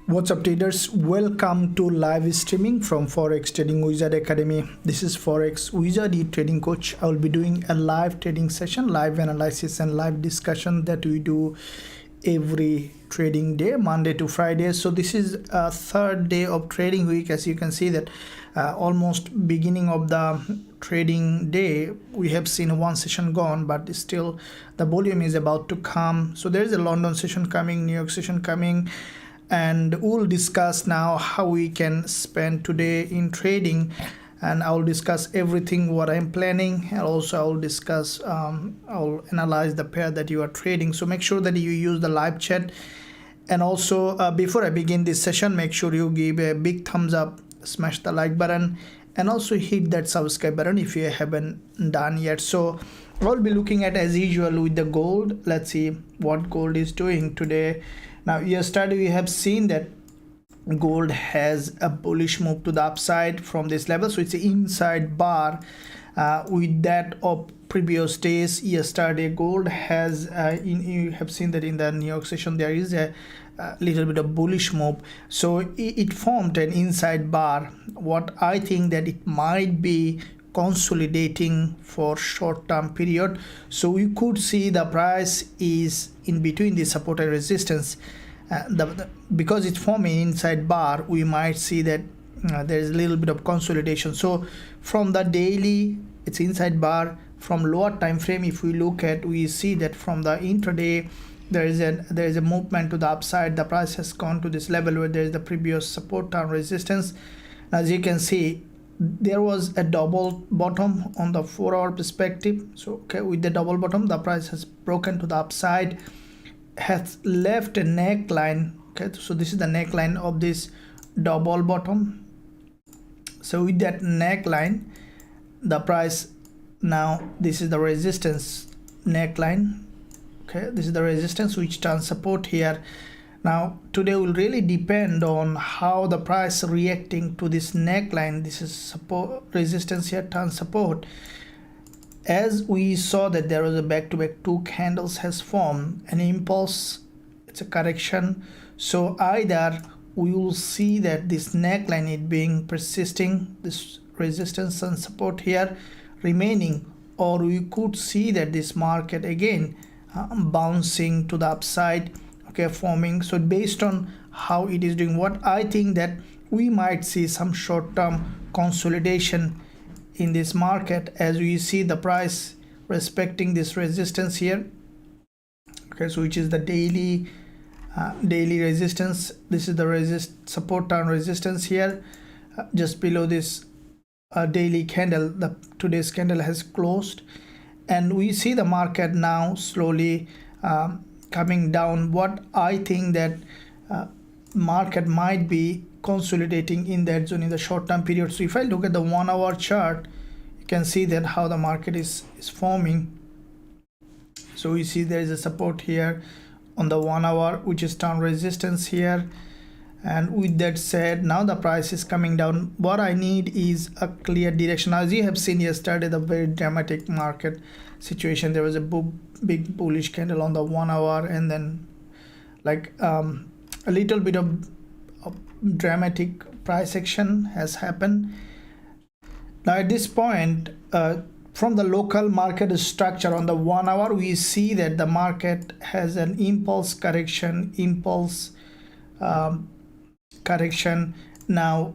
What's up traders, welcome to live streaming from Forex Trading Wizard Academy. This is Forex Wizard trading coach. I will be doing a live trading session, live analysis and live discussion that we do every trading day, Monday to Friday. So this is a third day of trading week. As you can see that almost beginning of the trading day, we have seen one session gone, but still the volume is about to come. So there is a London session coming, New York session coming, and we'll discuss now how we can spend today in trading, and I'll discuss everything what I'm planning, and also I'll discuss I'll analyze the pair that you are trading. So make sure that you use the live chat, and also before I begin this session, make sure you give a big thumbs up, smash the like button, and also hit that subscribe button if you haven't done yet. So I'll be looking at, as usual, with the gold. Let's see what gold is doing today. Now yesterday we have seen that gold has a bullish move to the upside from this level, so it's an inside bar with that of previous days. Yesterday gold has you have seen that in the New York session there is a little bit of bullish move, so it formed an inside bar. What I think that it might be consolidating for short-term period, so we could see the price is in between the support and resistance. Because it's forming inside bar, we might see that there is a little bit of consolidation. So from the daily, it's inside bar. From lower time frame, if we look at, we see that from the intraday there is a movement to the upside. The price has gone to this level where there is the previous support and resistance. As you can see, there was a double bottom on the 4-hour perspective. So okay, with the double bottom, the price has broken to the upside, has left a neckline. Okay, so this is the neckline of this double bottom. So with that neckline, the price, now this is the resistance neckline. Okay, this is the resistance which turns support here. Now today will really depend on how the price reacting to this neckline. This is support, resistance here, turns support. As we saw that there was a back-to-back two candles has formed an impulse, it's a correction. So either we will see that this neckline it being persisting, this resistance and support here remaining, or we could see that this market again bouncing to the upside, okay, forming. So based on how it is doing, what I think that we might see some short-term consolidation in this market, as we see the price respecting this resistance here. Okay, so which is the daily resistance. This is the support and resistance here, just below this daily candle. The today's candle has closed, and we see the market now slowly coming down. What I think that market might be consolidating in that zone in the short-term period. So if I look at the 1-hour chart, you can see that how the market is forming. So we see there is a support here on the 1-hour, which is down resistance here. And with that said, now the price is coming down. What I need is a clear direction. As you have seen yesterday, the very dramatic market situation, there was a big bullish candle on the 1-hour, and then like a little bit of dramatic price action has happened. Now at this point, from the local market structure on the 1-hour, we see that the market has an impulse correction, correction. Now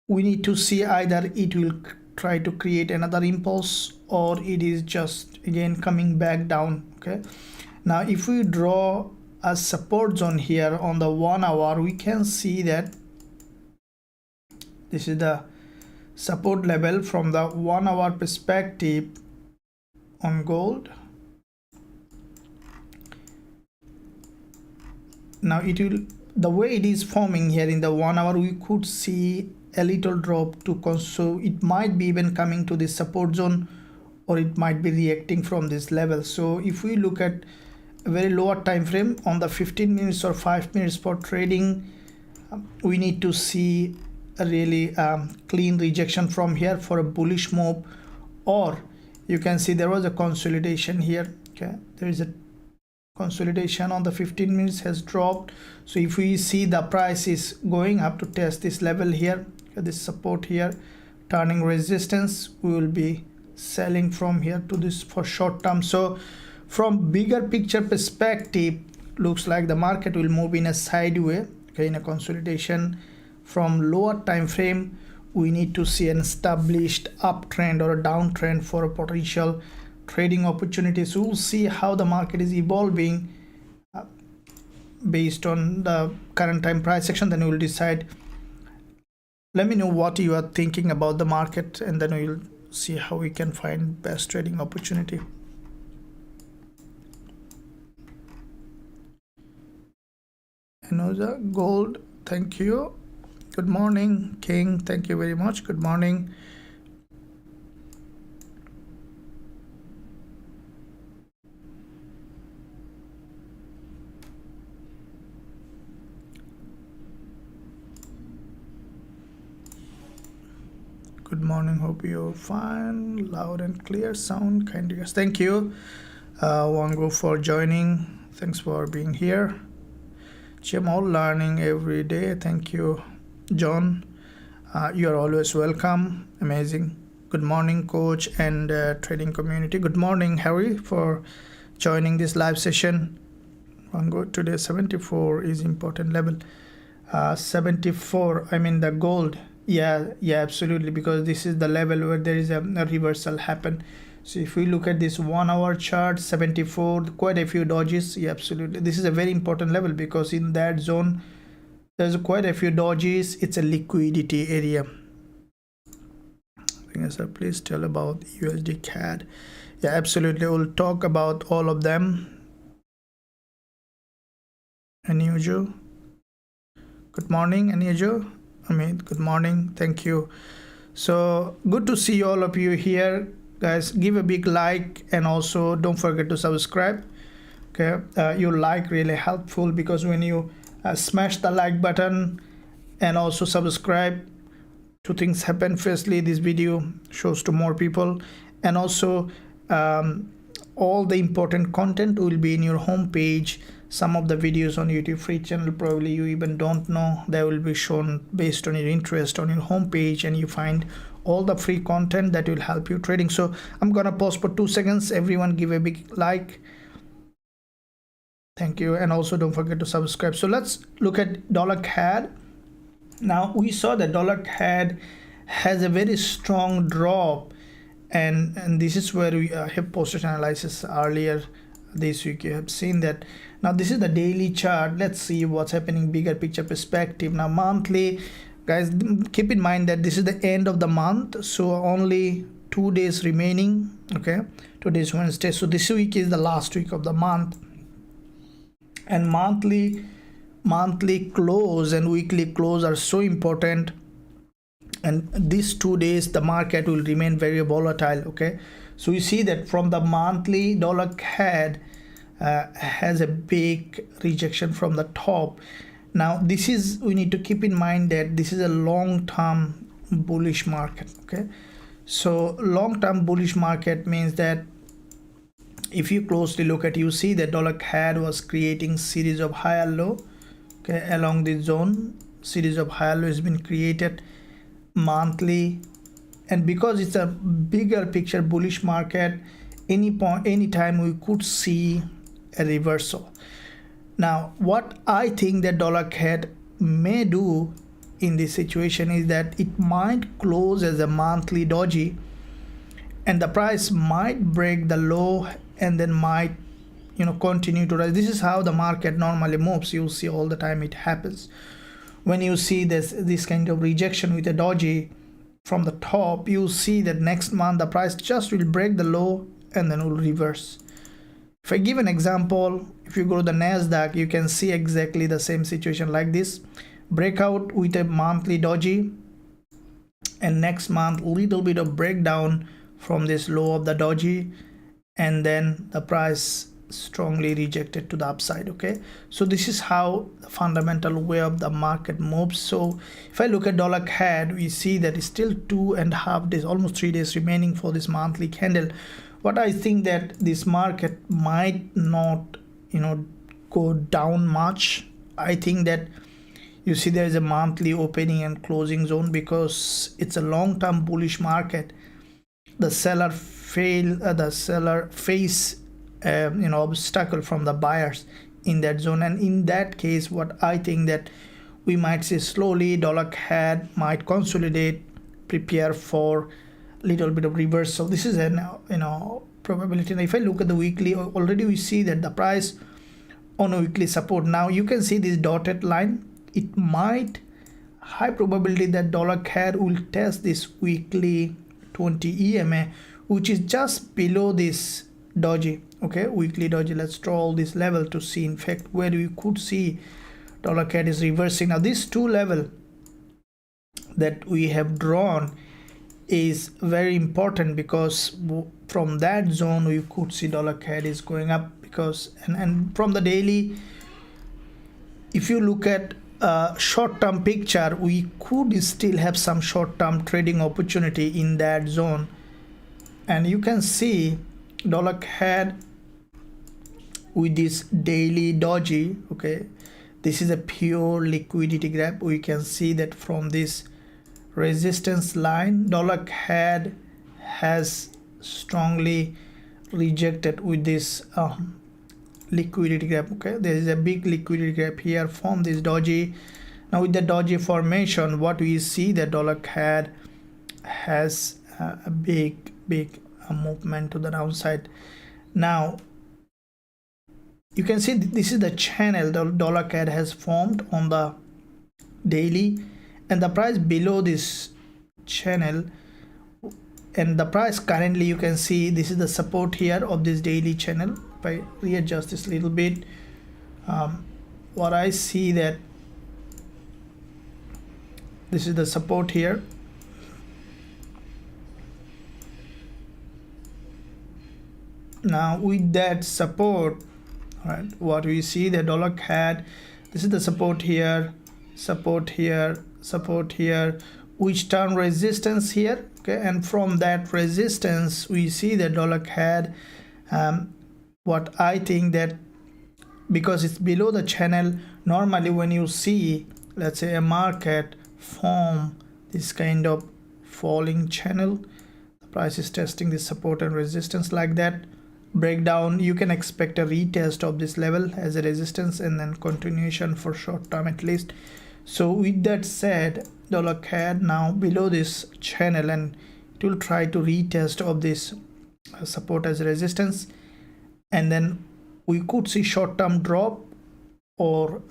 we need to see either it will try to create another impulse, or it is just again coming back down. Okay, now if we draw a support zone here on the 1-hour, we can see that this is the support level from the 1-hour perspective on gold. Now it will, the way it is forming here in the 1-hour, we could see a little drop to so it might be even coming to this support zone, or it might be reacting from this level. So if we look at a very lower time frame on the 15 minutes or 5 minutes for trading, we need to see a really clean rejection from here for a bullish move, or you can see there was a consolidation here. Okay, there is a consolidation on the 15 minutes has dropped. So if we see the price is going up to test this level here, this support here, turning resistance, we will be selling from here to this for short term. So from bigger picture perspective, looks like the market will move in a sideways, okay, in a consolidation. From lower time frame, we need to see an established uptrend or a downtrend for a potential trading opportunities. We'll see how the market is evolving based on the current time price action, then we will decide. Let me know what you are thinking about the market, and then we will see how we can find best trading opportunity. Another gold, thank you. Good morning, King, thank you very much. Good morning. Good morning, hope you're fine. Loud and clear sound, kind regards. Thank you, Wango, for joining. Thanks for being here. Jamal, learning every day. Thank you, John. You're always welcome. Amazing. Good morning, coach and trading community. Good morning, Harry, for joining this live session. Wango, today 74 is important level. 74, I mean the gold. Yeah, absolutely, because this is the level where there is a reversal happen. So if we look at this 1 hour chart, 74, quite a few dodges. Yeah, absolutely, this is a very important level because in that zone there's quite a few dodges. It's a liquidity area. Sir, please tell about USD CAD. Yeah, absolutely, we'll talk about all of them. Anujo, good morning. Anujo, Amit, good morning. Thank you. So good to see all of you here, guys. Give a big like, and also don't forget to subscribe. Okay, your like really helpful, because when you smash the like button and also subscribe, two things happen. Firstly, this video shows to more people, and also all the important content will be in your home page. Some of the videos on YouTube free channel probably you even don't know, they will be shown based on your interest on your home page, and you find all the free content that will help you trading. So I'm gonna pause for 2 seconds. Everyone give a big like. Thank you, and also don't forget to subscribe. So let's look at dollar CAD. Now we saw that dollar CAD has a very strong drop, and this is where we have posted analysis earlier this week. You have seen that. Now this is the daily chart. Let's see what's happening bigger picture perspective. Now monthly, guys, keep in mind that this is the end of the month, so only 2 days remaining. Okay, today's Wednesday, so this week is the last week of the month, and monthly close and weekly close are so important, and these 2 days the market will remain very volatile. Okay, so you see that from the monthly, dollar CAD has a big rejection from the top. Now this is, we need to keep in mind that this is a long-term bullish market. Okay, so long-term bullish market means that if you closely look at, you see that dollar CAD was creating series of higher low. Okay, along this zone, series of higher low has been created monthly, and because it's a bigger picture bullish market, anytime we could see a reversal. Now what I think that dollar CAD may do in this situation is that it might close as a monthly doji, and the price might break the low and then might continue to rise. This is how the market normally moves. You'll see all the time it happens. When you see this kind of rejection with a doji from the top, you see that next month the price just will break the low and then will reverse. If I give an example, if you go to the NASDAQ, you can see exactly the same situation like this. Breakout with a monthly doji, and next month little bit of breakdown from this low of the doji, and then the price strongly rejected to the upside. Okay, so this is how the fundamental way of the market moves. So if I look at dollar CAD, we see that it's still 2.5 days, almost 3 days remaining for this monthly candle. What I think that this market might not go down much. I think that you see there is a monthly opening and closing zone because it's a long-term bullish market. The seller face obstacle from the buyers in that zone, and in that case what I think that we might see slowly dollar CAD might consolidate, prepare for little bit of reversal. This is an probability. And if I look at the weekly, already we see that the price on a weekly support. Now you can see this dotted line. It might high probability that dollar CAD will test this weekly 20 EMA, which is just below this doji. Okay, weekly doji. Let's draw all this level to see in fact where we could see dollar CAD is reversing. Now this two level that we have drawn is very important because from that zone we could see dollar CAD is going up, because and from the daily, if you look at short-term picture, we could still have some short-term trading opportunity in that zone. And you can see dollar CAD with this daily doji. Okay, this is a pure liquidity grab. We can see that from this resistance line, dollar CAD has strongly rejected with this liquidity gap. Okay, there is a big liquidity gap here from this doji. Now with the doji formation, what we see that dollar CAD has a big movement to the downside. Now you can see this is the channel the dollar CAD has formed on the daily, and the price below this channel, and the price currently you can see this is the support here of this daily channel. If I readjust this a little bit, what I see that this is the support here. Now with that support, right, what we see the dollar CAD, this is the support here, support here, support here, which turn resistance here. Okay, and from that resistance we see the dollar CAD, what I think that because it's below the channel, normally when you see, let's say, a market form this kind of falling channel, the price is testing this support and resistance like that, breakdown, you can expect a retest of this level as a resistance and then continuation for short term at least. So with that said, dollar CAD now below this channel, and it will try to retest of this support as resistance, and then we could see short-term drop or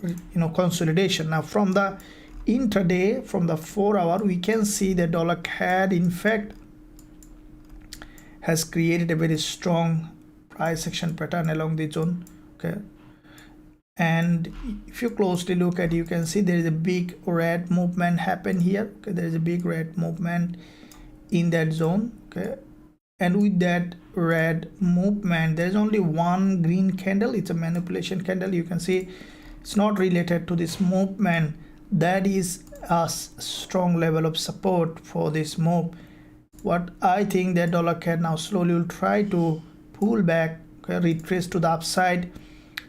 consolidation. Now from the intraday, from the 4 hour, we can see the dollar CAD in fact has created a very strong price action pattern along the zone. Okay, and if you closely look at, you can see there is a big red movement happen here. Okay, there is a big red movement in that zone. Okay, and with that red movement, there is only one green candle. It's a manipulation candle. You can see it's not related to this movement. That is a strong level of support for this move. What I think that dollar CAD now slowly will try to pull back, okay, retrace to the upside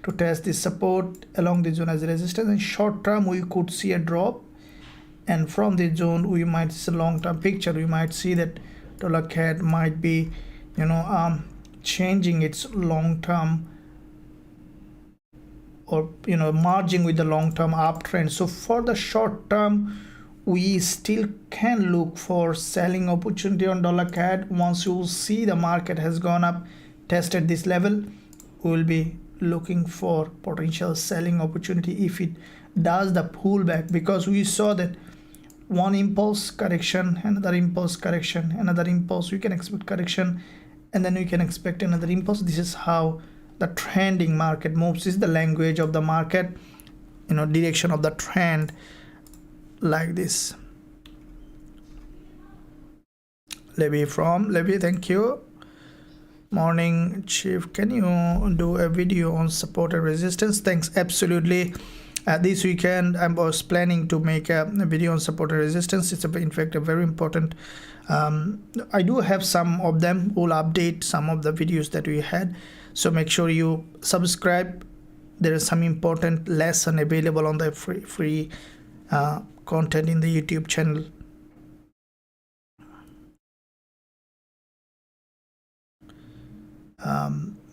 to test this support along the zone as a resistance. In short term we could see a drop, and from the zone we might see a long-term picture. We might see that dollar CAD might be changing its long-term, or merging with the long-term uptrend. So for the short term we still can look for selling opportunity on dollar CAD. Once you see the market has gone up, tested this level, we will be looking for potential selling opportunity if it does the pullback, because we saw that one impulse correction, another impulse correction, another impulse, we can expect correction, and then we can expect another impulse. This is how the trending market moves. This is the language of the market, direction of the trend, like this. Levy from Levy, thank you. Morning Chief, can you do a video on support and resistance? Thanks. Absolutely. This weekend I was planning to make a video on support and resistance. It's in fact a very important, I do have some of them. We'll update some of the videos that we had, so make sure you subscribe there is some important lesson available on the free content in the YouTube channel.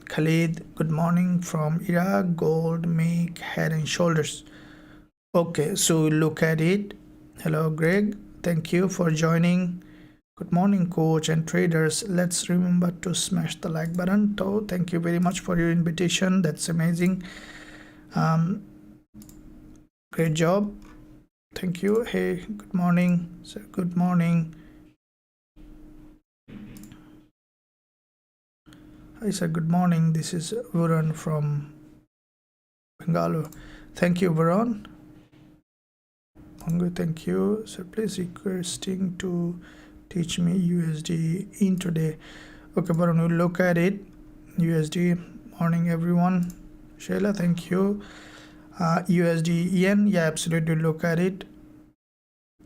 Khalid, good morning from Iraq. Gold make head and shoulders. Okay, so look at it. Hello Greg, thank you for joining. Good morning coach and traders. Let's remember to smash the like button. So thank you very much for your invitation. That's amazing. Great job. Thank you. Hey, good morning sir. Good morning. Hi sir, good morning. This is Varun from Bangalore. Thank you, Varun. Thank you sir. Please requesting to teach me USD intraday. Okay, Varun, we'll look at it. USD. Morning everyone. Shayla, thank you. USD yen, yeah, absolutely, look at it.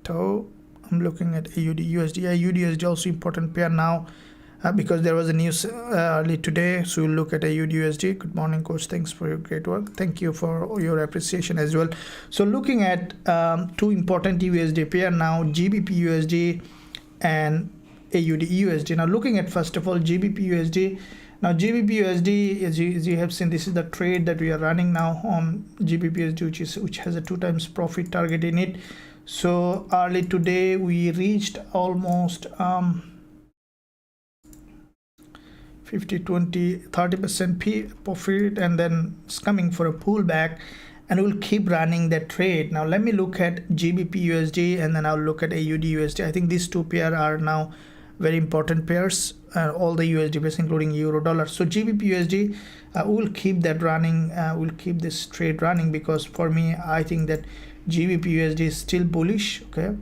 So I'm looking at AUD USD. AUD USD also important pair now, because there was a news early today. So we'll look at AUD USD. Good morning coach, thanks for your great work. Thank you for your appreciation as well. So looking at two important USD pair now, GBP USD and AUD USD. Now looking at first of all GBP USD. Now GBP USD, as you have seen, this is the trade that we are running now on GBP USD, which has a 2 times profit target in it. So early today we reached almost 50, 20, 30% profit, and then it's coming for a pullback, and we'll keep running that trade. Now let me look at GBP USD and then I'll look at AUD USD. I think these two pairs are now very important pairs, all the USD pairs including euro dollar. So GBP USD, we'll keep that running, we'll keep this trade running, because for me I think that GBP USD is still bullish. Okay,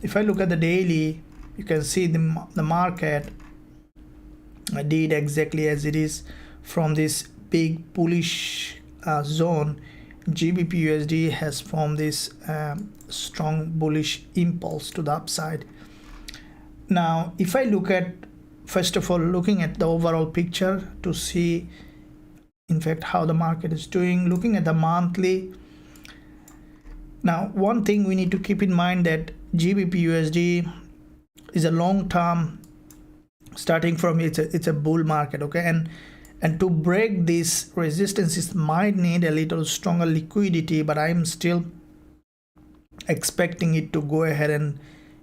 if I look at the daily, you can see the market did exactly as it is from this big bullish zone. GBP USD has formed this strong bullish impulse to the upside. Now if I look at, first of all, looking at the overall picture to see in fact how the market is doing, looking at the monthly. Now one thing we need to keep in mind that GBP USD is a long term, starting from it's a bull market. Okay, and to break these resistances might need a little stronger liquidity, but I'm still expecting it to go ahead and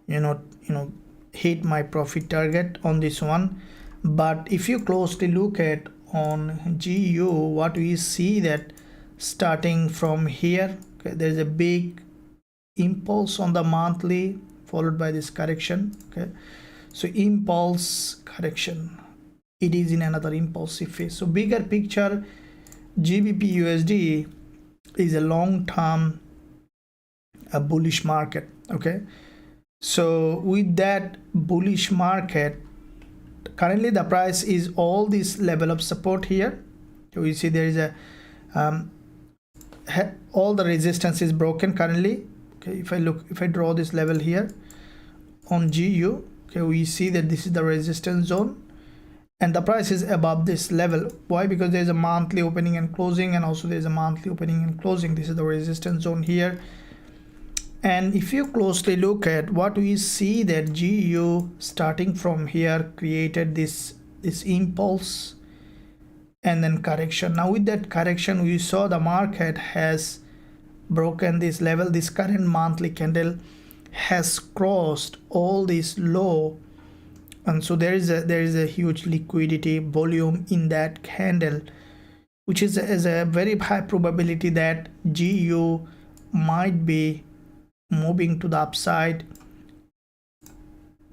you know hit my profit target on this one. But if you closely look at on GU, what we see that starting from here, okay, there's a big impulse on the monthly followed by this correction. Okay, so impulse correction, it is in another impulsive phase. So bigger picture, GBP USD is a long term a bullish market. Okay, so with that bullish market, currently the price is all this level of support here. So you see there is a all the resistance is broken currently. Okay, if I draw this level here on GU, okay, we see that this is the resistance zone and the price is above this level. Why? Because there is a monthly opening and closing, and also there is a monthly opening and closing. This is the resistance zone here. And if you closely look at what we see, that GU starting from here created this impulse and then correction. Now with that correction, we saw the market has broken this level. This current monthly candle has crossed all this low, and so there is a huge liquidity volume in that candle, which is a very high probability that GU might be moving to the upside,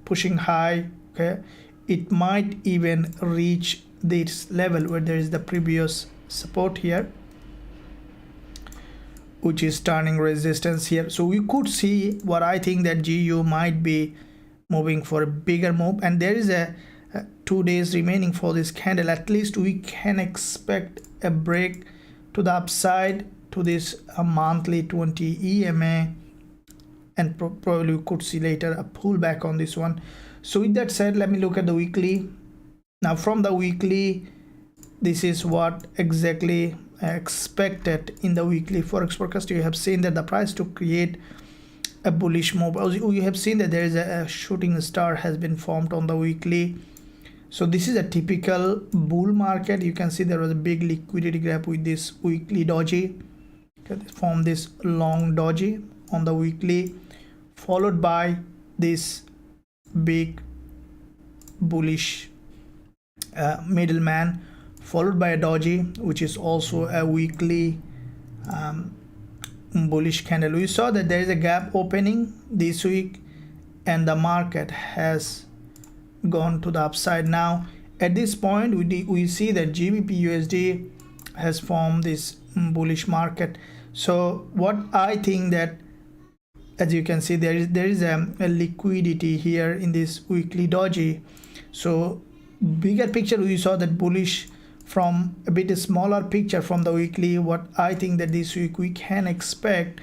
pushing high. Okay, it might even reach this level where there is the previous support here, which is turning resistance here. So we could see what I think that GU might be moving for a bigger move, and there is a 2 days remaining for this candle. At least we can expect a break to the upside to this monthly 20 EMA, and probably we could see later a pullback on this one. So with that said, let me look at the weekly. Now from the weekly, this is what exactly expected in the weekly forex forecast. You have seen that the price to create a bullish move. You have seen that there is a shooting star has been formed on the weekly. So this is a typical bull market. You can see there was a big liquidity gap with this weekly doji. Okay, form this long doji on the weekly, followed by this big bullish middleman, followed by a doji, which is also a weekly bullish candle. We saw that there is a gap opening this week and the market has gone to the upside. Now at this point we see that GBP USD has formed this bullish market. So what I think that, as you can see, there is a liquidity here in this weekly doji. So bigger picture, we saw that bullish. From a bit smaller picture from the weekly, what I think that this week we can expect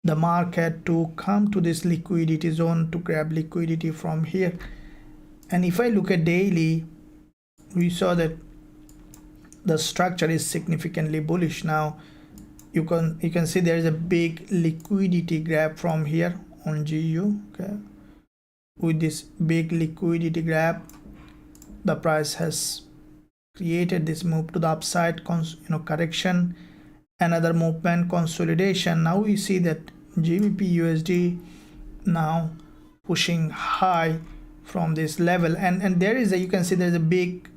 the market to come to this liquidity zone to grab liquidity from here. And if I look at daily, we saw that the structure is significantly bullish. Now you can see there is a big liquidity grab from here on GU. Okay, with this big liquidity grab, the price has created this move to the upside, correction, another movement, consolidation. Now we see that GBP USD now pushing high from this level, and there is a, you can see there's a big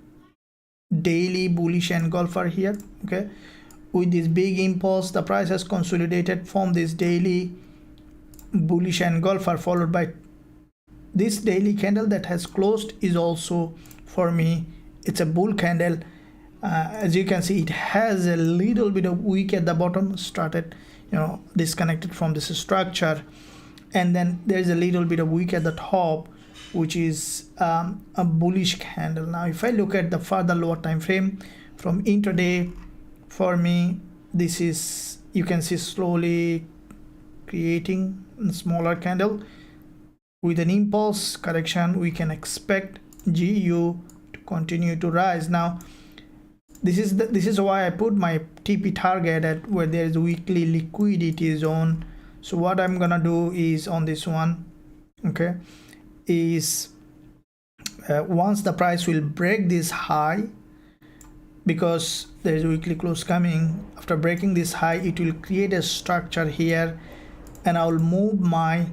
daily bullish engulfer here. Okay, with this big impulse, the price has consolidated from this daily bullish engulfer, followed by this daily candle that has closed is also, for me, it's a bull candle. As you can see, it has a little bit of wick at the bottom, started disconnected from this structure, and then there's a little bit of wick at the top, which is a bullish candle. Now if I look at the further lower time frame from intraday, for me this is, you can see, slowly creating a smaller candle with an impulse correction. We can expect GU continue to rise. Now this is why I put my TP target at where there is a weekly liquidity zone. So what I'm gonna do is on this one, okay, is once the price will break this high, because there is a weekly close coming, after breaking this high it will create a structure here, and I will move my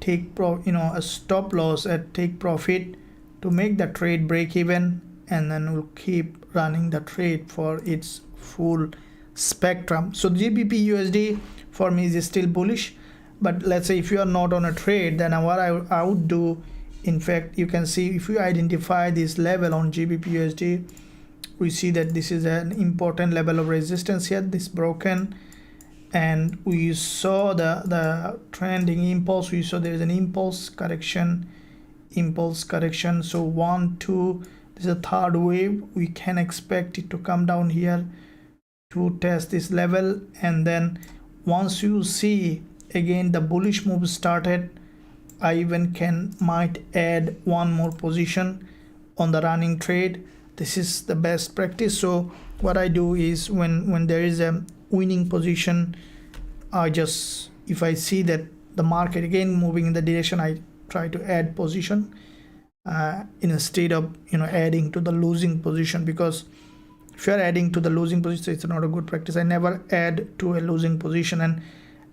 a stop loss at take profit to make the trade break even, and then we'll keep running the trade for its full spectrum. So GBP USD for me is still bullish, but let's say if you are not on a trade, then what I would do, in fact, you can see if you identify this level on GBP USD, we see that this is an important level of resistance here, this broken, and we saw the trending impulse. We saw there is an impulse correction. So 1, 2, this is a third wave. We can expect it to come down here to test this level, and then once you see again the bullish move started, I even might add one more position on the running trade. This is the best practice. So what I do is when there is a winning position, if I see that the market again moving in the direction, I try to add position instead of adding to the losing position, because if you are adding to the losing position, it's not a good practice. I never add to a losing position,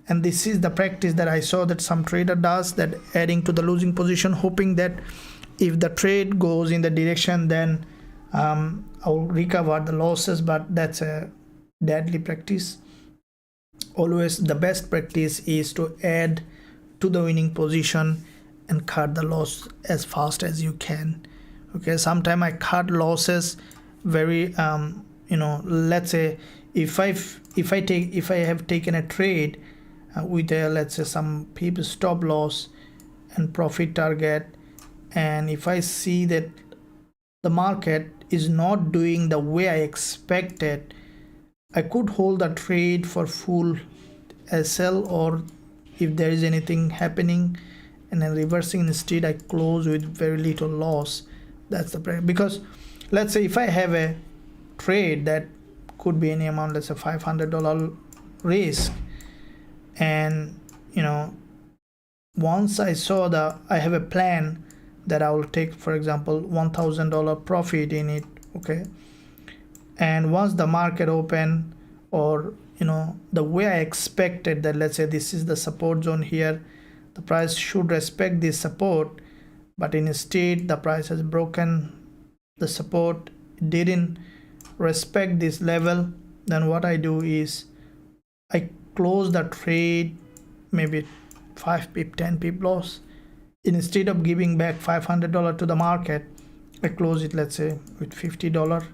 and this is the practice that I saw that some trader does, that adding to the losing position, hoping that if the trade goes in the direction, then I'll recover the losses. But that's a deadly practice. Always the best practice is to add to the winning position and cut the loss as fast as you can. Okay, sometimes I cut losses very let's say if I have taken a trade with a, let's say, some people stop loss and profit target, and if I see that the market is not doing the way I expected, I could hold the trade for full SL, or if there is anything happening and then reversing, instead I close with very little loss. That's the problem. Because let's say if I have a trade that could be any amount, let's say $500 risk. And you know, once I saw that I have a plan that I will take, for example, $1,000 profit in it, okay, and once the market open, or you know, the way I expected that, let's say this is the support zone here, the price should respect this support, but instead the price has broken the support, didn't respect this level. Then what I do is I close the trade, maybe 5 pip, 10 pip loss. Instead of giving back $500 to the market, I close it, let's say, with $50.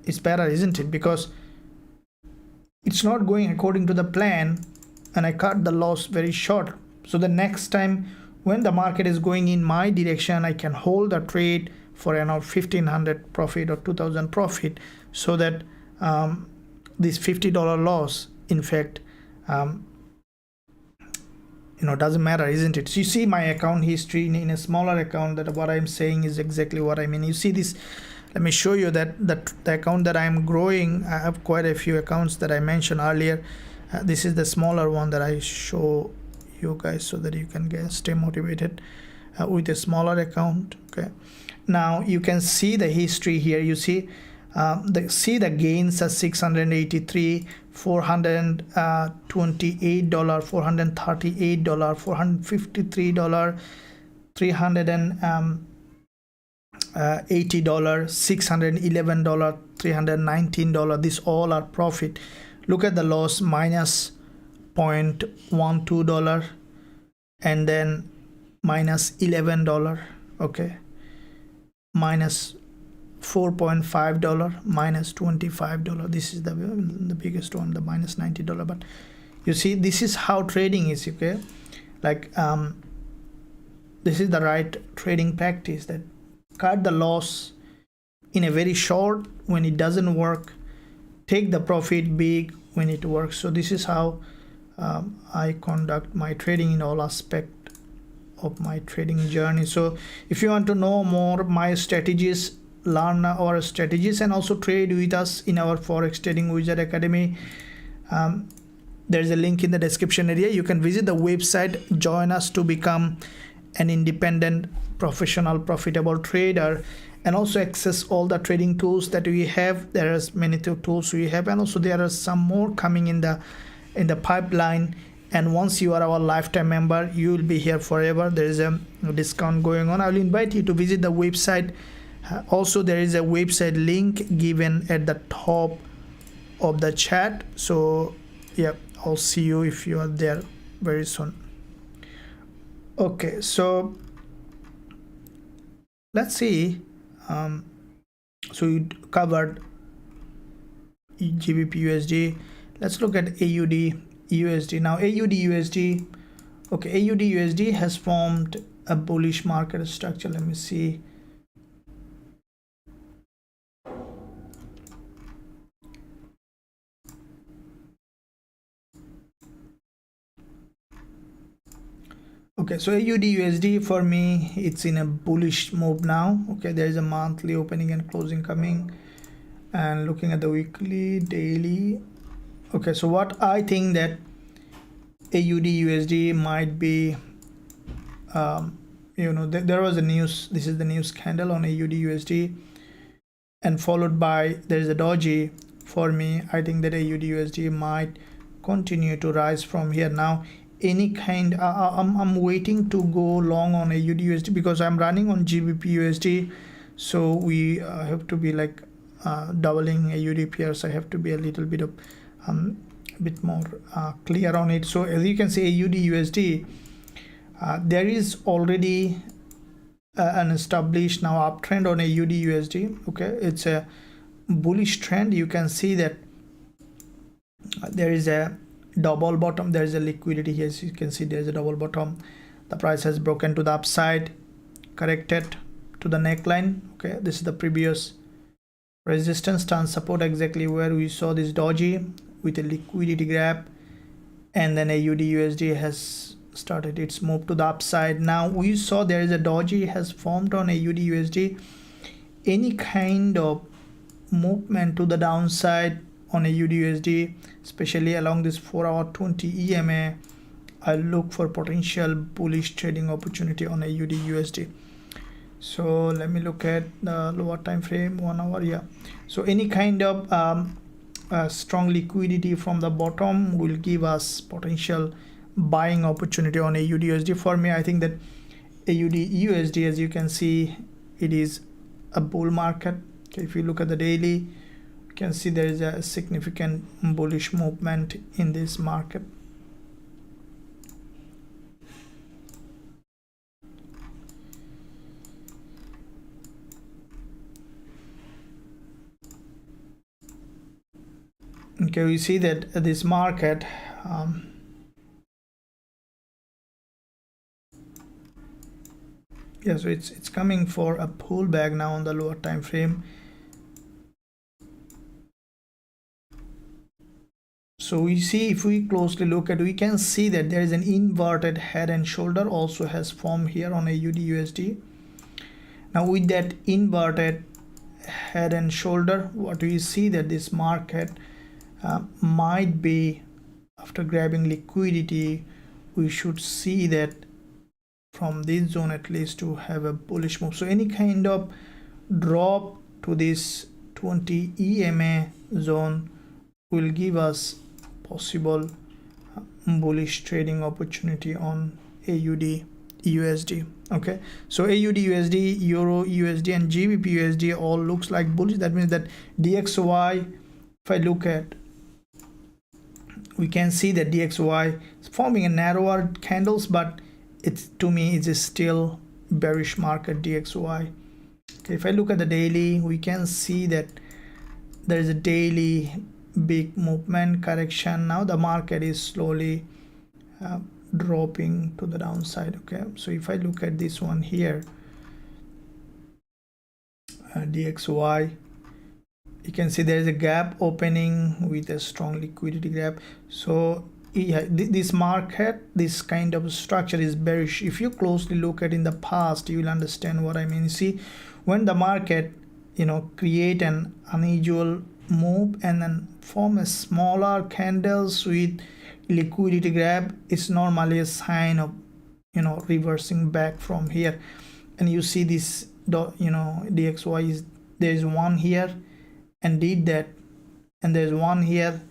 It's better, isn't it? Because it's not going according to the plan, and I cut the loss very short. So the next time when the market is going in my direction, I can hold the trade for around 1,500 profit or 2,000 profit, so that this $50 loss, in fact, you know, doesn't matter, isn't it? So you see my account history in a smaller account, that what I'm saying is exactly what I mean. You see this, let me show you that the account that I'm growing, I have quite a few accounts that I mentioned earlier. This is the smaller one that I show you guys, so that you can stay motivated with a smaller account. Okay, now you can see the history here. You see the gains are 683, $428, $438, $453, $380, $611, $319. These all are profit. Look at the loss, minus $0.12, and then minus $11. Okay, minus $4.5, minus $25. This is the biggest one, the minus $90. But you see, this is how trading is. Okay, like this is the right trading practice, that cut the loss in a very short when it doesn't work, take the profit big when it works. So this is how I conduct my trading in all aspect of my trading journey. So if you want to know more my strategies, learn our strategies, and also trade with us in our Forex Trading Wizard Academy, there's a link in the description area. You can visit the website, join us to become an independent, professional, profitable trader, and also access all the trading tools that we have. There are many tools we have, and also there are some more coming in the pipeline. And once you are our lifetime member, you will be here forever. There is a discount going on. I will invite you to visit the website. Also, there is a website link given at the top of the chat. So yeah, I'll see you if you are there very soon. Okay, so let's see. So we covered GBP USD. Let's look at AUD USD. Now AUD USD, okay, AUD USD has formed a bullish market structure. Let me see. Okay, so AUD USD for me, it's in a bullish move now. Okay, there is a monthly opening and closing coming, and looking at the weekly, daily. Okay, so what I think that AUD USD might be, you know, there was a news, this is the news candle on AUD USD, and followed by there is a doji. For me, I think that AUD USD might continue to rise from here. Now any kind, I'm waiting to go long on AUD USD because I'm running on GBP USD, so we have to be like doubling AUD pairs. I have to be a little bit of bit more clear on it. So as you can see, AUD USD, there is already an established now uptrend on AUD USD. Okay, it's a bullish trend. You can see that there is a double bottom, there is a liquidity here. As you can see, there is a double bottom. The price has broken to the upside, corrected to the neckline. Okay, this is the previous resistance, turn support, exactly where we saw this doji with a liquidity grab, and then AUD USD has started its move to the upside. Now we saw there is a doji has formed on AUD USD. Any kind of movement to the downside on AUD USD, especially along this 4-hour 20 EMA. I look for potential bullish trading opportunity on AUD USD. So let me look at the lower time frame, 1 hour. Yeah, so any kind of strong liquidity from the bottom will give us potential buying opportunity on AUD USD. For me, I think that AUD USD, as you can see, it is a bull market. Okay, if you look at the daily, you can see there is a significant bullish movement in this market. Okay, we see that this market yeah, so it's coming for a pullback now on the lower time frame. So we see, if we closely look at, we can see that there is an inverted head and shoulder also has formed here on AUD USD. Now with that inverted head and shoulder, what we see that this market might be, after grabbing liquidity, we should see that from this zone at least to have a bullish move. So any kind of drop to this 20 EMA zone will give us possible bullish trading opportunity on AUD USD. Okay, so AUD USD, Euro USD and GBP USD all looks like bullish. That means that DXY, if I look at, we can see that DXY is forming a narrower candles, but it's, to me, it's still bearish market DXY. Okay, if I look at the daily, we can see that there is a daily big movement correction. Now the market is slowly dropping to the downside. Okay, so if I look at this one here, DXY, you can see there is a gap opening with a strong liquidity gap. So yeah, this market, this kind of structure is bearish. If you closely look at in the past, you will understand what I mean. You see, when the market, you know, create an unusual move and then form a smaller candles with liquidity grab, it's normally a sign of, you know, reversing back from here. And you see this, you know, DXY is, there is one here and did that, and there's one here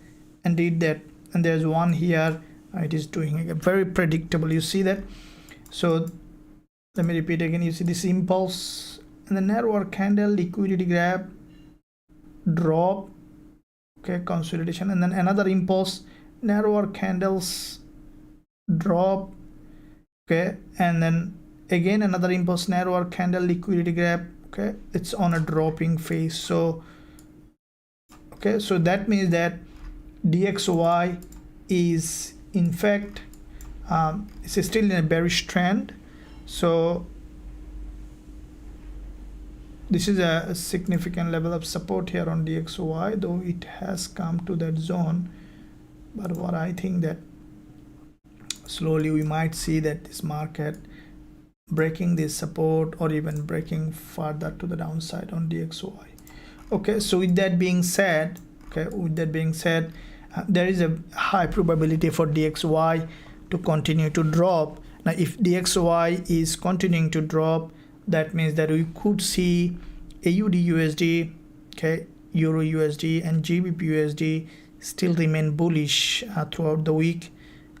and did that, and there's one here. It is doing a very predictable, you see that. So let me repeat again. You see this impulse and the narrower candle, liquidity grab, drop, okay, consolidation, and then another impulse, narrower candles, drop, okay, and then again another impulse, narrower candle, liquidity grab, okay, it's on a dropping phase. So okay, so that means that DXY is in fact it's still in a bearish trend. So this is a significant level of support here on DXY, though it has come to that zone. But what I think that slowly we might see that this market breaking this support or even breaking further to the downside on DXY. Okay, so with that being said, there is a high probability for DXY to continue to drop. Now if DXY is continuing to drop, that means that we could see AUD USD, okay, Euro USD and GBP USD still remain bullish throughout the week.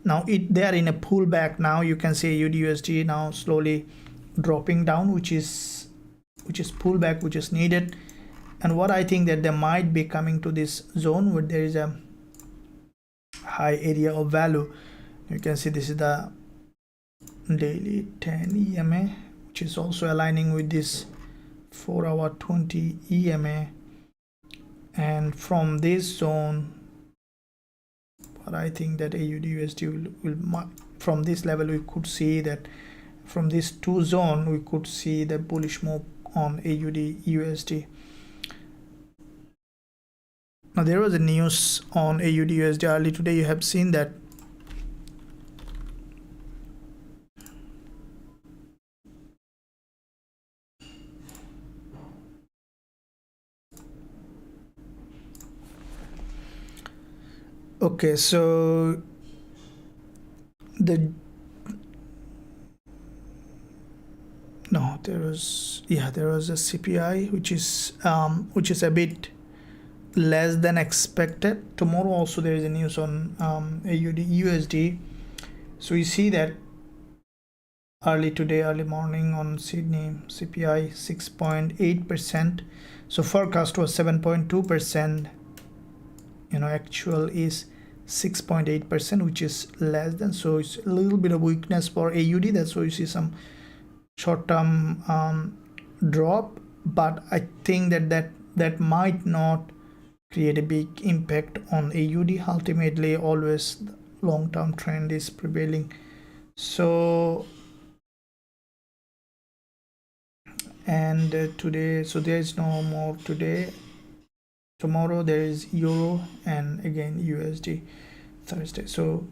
Now they are in a pullback now. You can see AUD USD now slowly dropping down, which is pullback, which is needed. And what I think that they might be coming to this zone where there is a high area of value. You can see this is the daily 10 EMA, which is also aligning with this 4-hour 20 EMA. And from this zone, but I think that AUD USD will from this level, we could see that from this two zone, we could see the bullish move on AUD USD. Now there was a news on AUD USD early today. You have seen that Okay, so the no, there was a CPI which is a bit less than expected. Tomorrow also there is a news on AUD USD. So you see that early morning on Sydney, CPI 6.8%. So forecast was 7.2%. Actual is 6.8%, which is less than. So it's a little bit of weakness for AUD. That's why you see some short-term drop. But I think that might not create a big impact on AUD. Ultimately, always long-term trend is prevailing. So and today, so there is no more today. Tomorrow there is Euro and again USD Thursday. So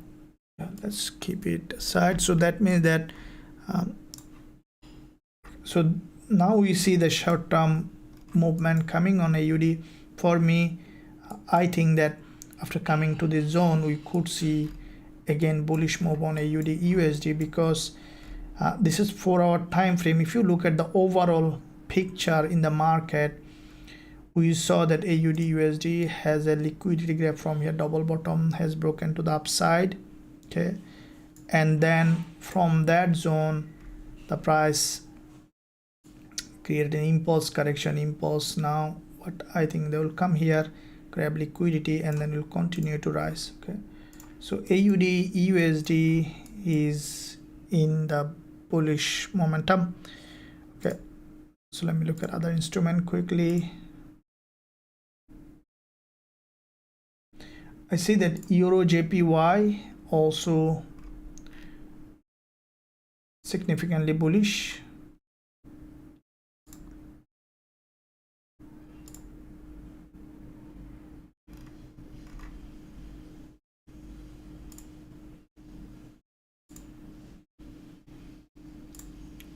yeah, let's keep it aside. So that means that so now we see the short-term movement coming on AUD. For me, I think that after coming to this zone, we could see again bullish move on AUD USD, because this is 4-hour time frame. If you look at the overall picture in the market, we saw that AUD USD has a liquidity gap from here. Double bottom has broken to the upside, okay, and then from that zone the price created an impulse correction. Now what I think they will come here, grab liquidity, and then will continue to rise. Okay, so AUD USD is in the bullish momentum. Okay, so let me look at other instrument quickly. I see that Euro JPY also significantly bullish.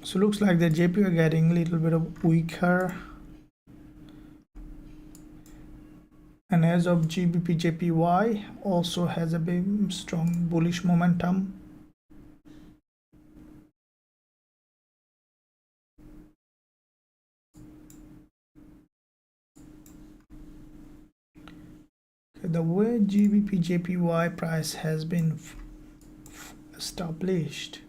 So looks like the JPY are getting a little bit of weaker. And as of GBP JPY also has a big strong bullish momentum. Okay, the way GBP JPY price has been established,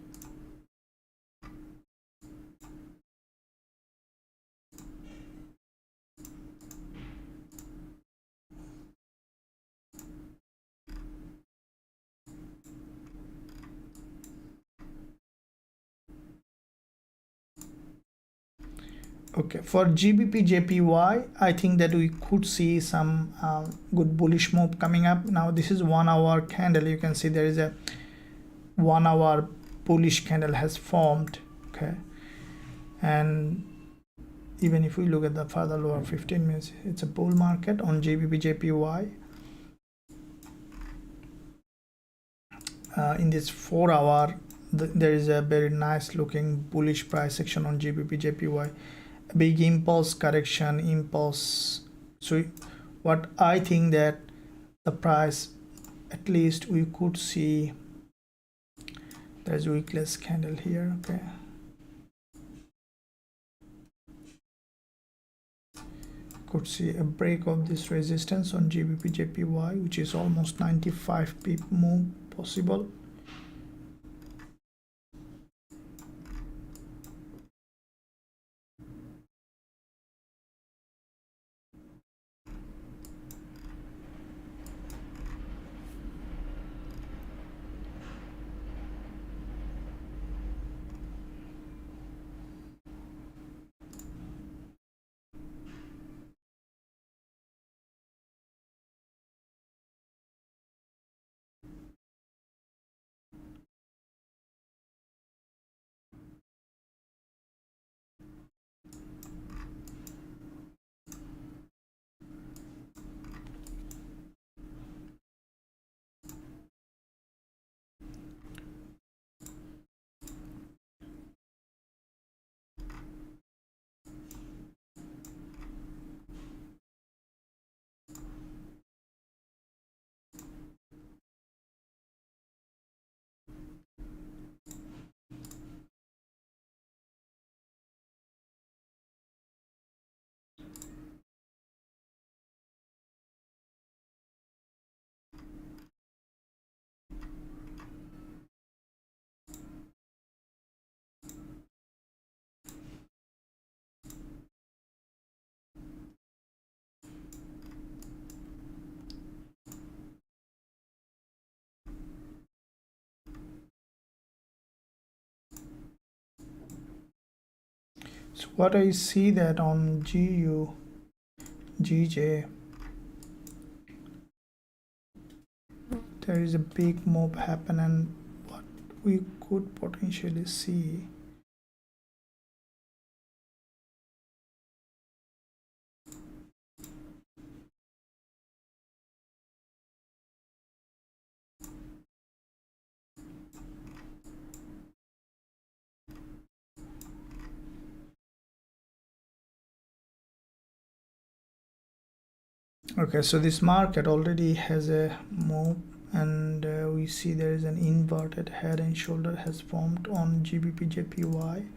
okay, for GBP JPY, I think that we could see some good bullish move coming up. Now this is 1-hour candle. You can see there is a 1-hour bullish candle has formed. Okay, and even if we look at the further lower 15 minutes, it's a bull market on GBP JPY. In this 4-hour, there is a very nice looking bullish price action on GBP JPY. A big impulse correction. So what I think that the price, at least we could see, there's a weakless candle here. Okay, could see a break of this resistance on GBP JPY, which is almost 95 pip move possible. So what I see that on GU GJ there is a big move happen, and what we could potentially see okay, so this market already has a move, and we see there is an inverted head and shoulder has formed on GBP JPY.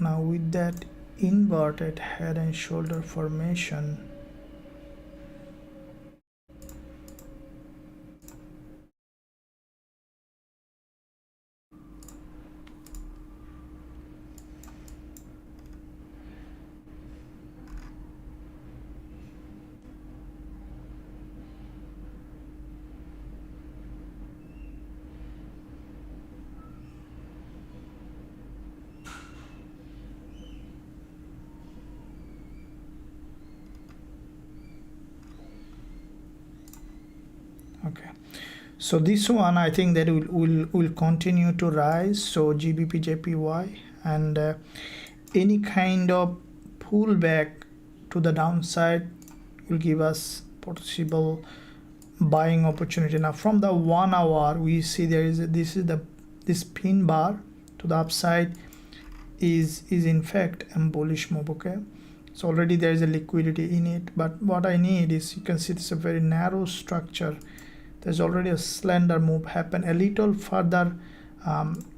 Now with that inverted head and shoulder formation, okay, so this one I think that will continue to rise. So GBP JPY, and any kind of pullback to the downside will give us possible buying opportunity. Now from the 1 hour we see there is this pin bar to the upside is in fact a bullish move. Okay, so already there is a liquidity in it, but what I need is, you can see it's a very narrow structure. There's already a slender move happen a little further.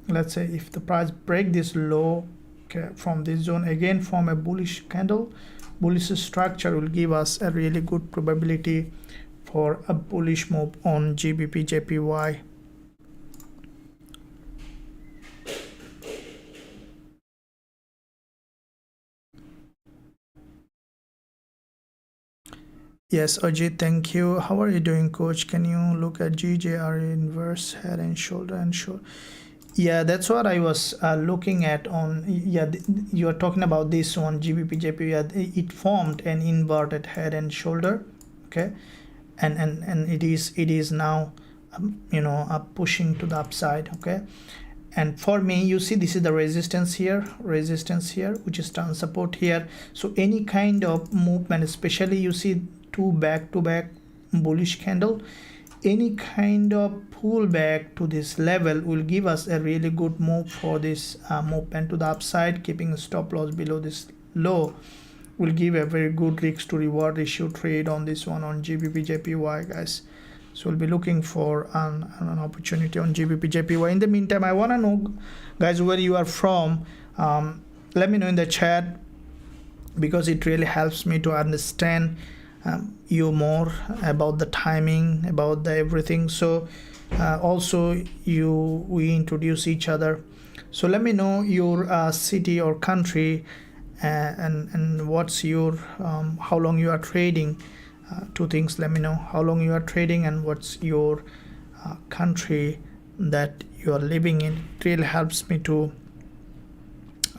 Let's say if the price break this low, okay, from this zone again form a bullish candle, bullish structure will give us a really good probability for a bullish move on GBP JPY. Yes, Ajit, thank you. How are you doing, coach? Can you look at GJR inverse head and shoulder and shoulder? Yeah, that's what I was looking at on. Yeah, you are talking about this one, GBP JPY. It formed an inverted head and shoulder. Okay, and it is now pushing to the upside. Okay, and for me, you see this is the resistance here, which is turn support here. So any kind of movement, especially you see two back-to-back bullish candle, any kind of pullback to this level will give us a really good move for this movement to the upside. Keeping a stop loss below this low will give a very good risk to reward ratio trade on this one, on GBP JPY, guys. So we'll be looking for an opportunity on GBP JPY. In the meantime, I want to know, guys, where you are from. Let me know in the chat, because it really helps me to understand you more about the timing, about the everything. So also we introduce each other. So let me know your city or country, and what's your how long you are trading. Two things, let me know how long you are trading and what's your country that you are living in. It really helps me to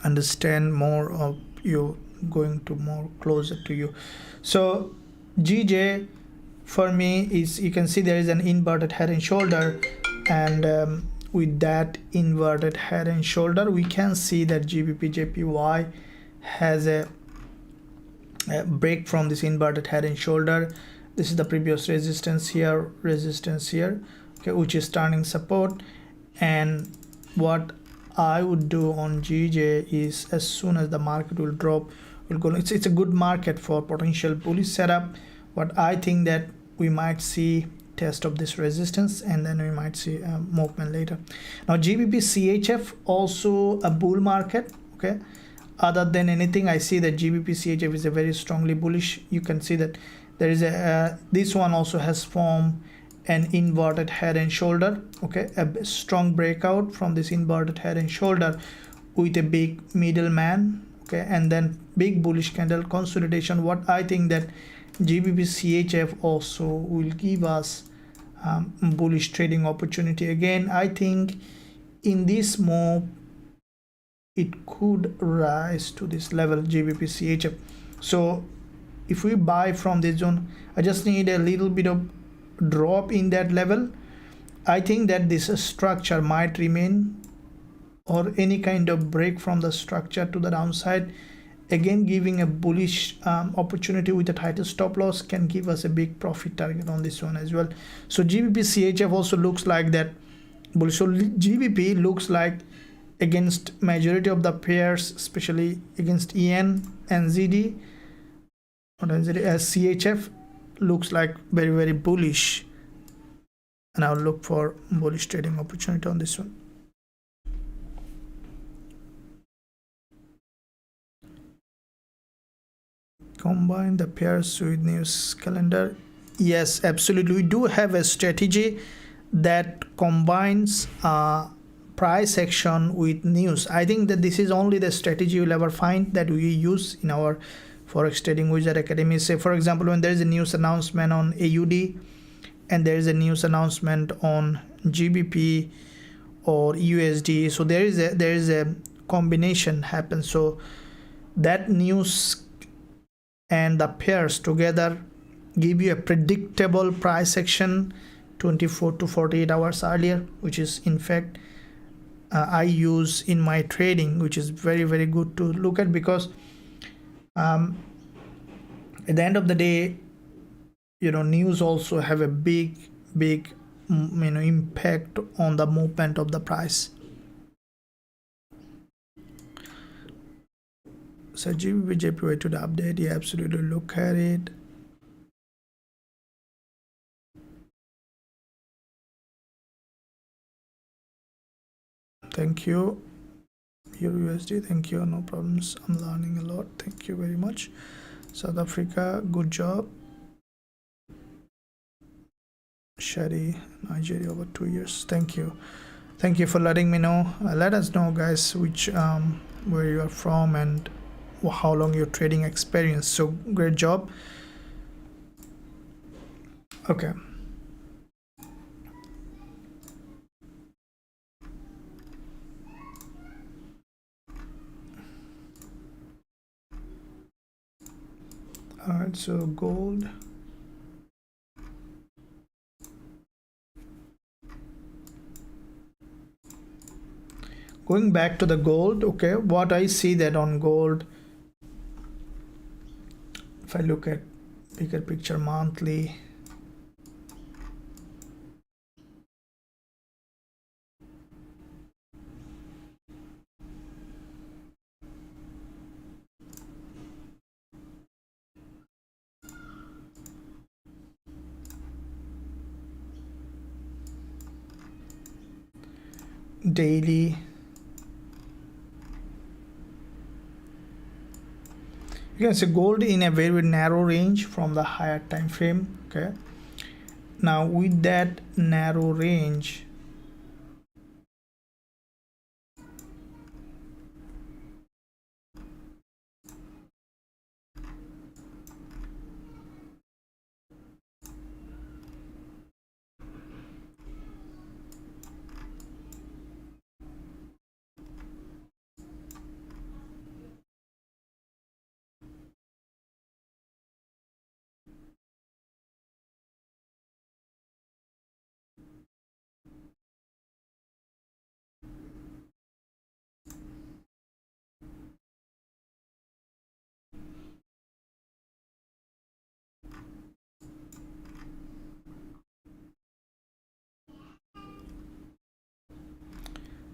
understand more of you, going to more closer to you. So GJ for me is, you can see there is an inverted head and shoulder, and with that inverted head and shoulder we can see that GBP JPY has a break from this inverted head and shoulder. This is the previous resistance here, okay, which is turning support. And what I would do on GJ is, as soon as the market will drop, we'll go. It's a good market for potential bullish setup. What I think that we might see test of this resistance, and then we might see a movement later. Now GBP CHF also a bull market. Okay, other than anything, I see that GBP CHF is a very strongly bullish. You can see that there is a this one also has formed an inverted head and shoulder. Okay, a strong breakout from this inverted head and shoulder with a big middleman. Okay, and then big bullish candle consolidation. What I think that GBP CHF also will give us bullish trading opportunity. Again, I think in this move it could rise to this level, GBP CHF. So if we buy from this zone, I just need a little bit of drop in that level. I think that this structure might remain, or any kind of break from the structure to the downside, again giving a bullish opportunity with a tighter stop loss, can give us a big profit target on this one as well. So GBP CHF also looks like that bullish. So GBP looks like against majority of the pairs, especially against EN and ZD, or NZD, as CHF looks like very bullish, and I'll look for bullish trading opportunity on this one. Combine the pairs with news calendar. Yes, absolutely, we do have a strategy that combines price action with news. I think that this is only the strategy you'll ever find that we use in our Forex Trading Wizard Academy. Say for example, when there is a news announcement on AUD and there is a news announcement on GBP or USD, so there is a combination happens. So that news and the pairs together give you a predictable price action 24 to 48 hours earlier, which is in fact I use in my trading, which is very good to look at, because at the end of the day, news also have a big impact on the movement of the price. So GBP JPY to the update, yeah, absolutely, look at it. Thank you. USD, thank you, no problems, I'm learning a lot, thank you very much. South Africa, good job. Shadi, Nigeria, over 2 years, thank you for letting me know. Let us know, guys, which where you are from and how long your trading experience. So great job. Okay, all right, so gold. Going back to the gold, okay, what I see that on gold, if I look at bigger picture monthly, daily, you can see gold in a very narrow range from the higher time frame. Okay, now with that narrow range,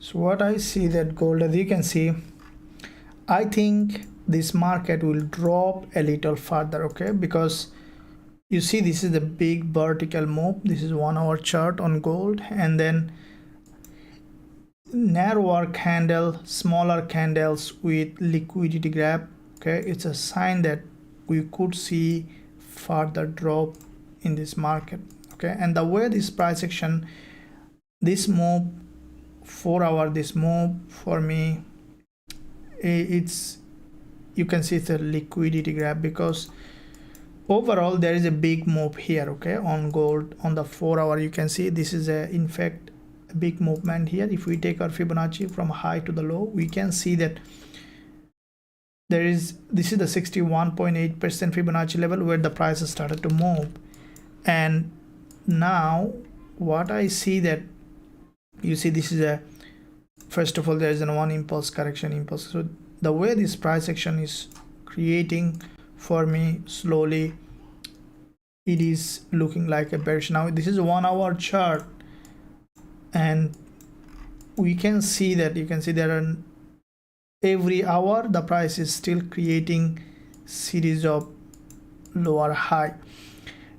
so what I see that gold, as you can see, I think this market will drop a little further, okay, because you see this is a big vertical move. This is 1 hour chart on gold, and then narrower candle, smaller candles with liquidity grab. Okay, it's a sign that we could see further drop in this market. Okay, and the way this price action, this move 4 hour, this move for me, it's, you can see it's a liquidity grab, because overall there is a big move here, okay, on gold on the 4 hour. You can see this is a, in fact, a big movement here. If we take our Fibonacci from high to the low, we can see that this is the 61.8% Fibonacci level where the price has started to move. And now what I see that, you see, this is a, first of all, there is a one impulse correction impulse. So the way this price action is creating for me slowly, it is looking like a bearish. Now this is a 1 hour chart, and we can see that, you can see there are every hour the price is still creating series of lower high.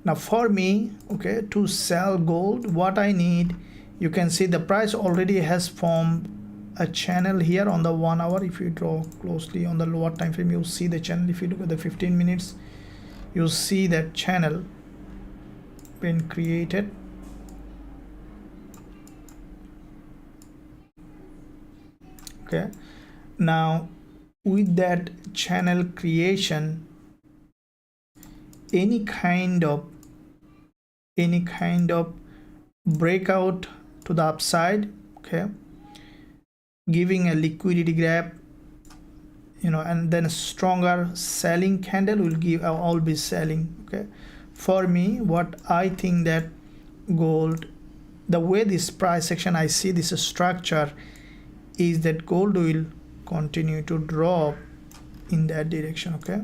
Now for me, okay, to sell gold, what I need, you can see the price already has formed a channel here on the 1 hour. If you draw closely on the lower time frame, you'll see the channel. If you look at the 15 minutes, you'll see that channel been created. Okay, now with that channel creation, any kind of breakout to the upside, okay, giving a liquidity grab, you know, and then a stronger selling candle will give, I'll be selling. Okay, for me, what I think that gold, the way this price action, I see this structure is that gold will continue to drop in that direction. Okay,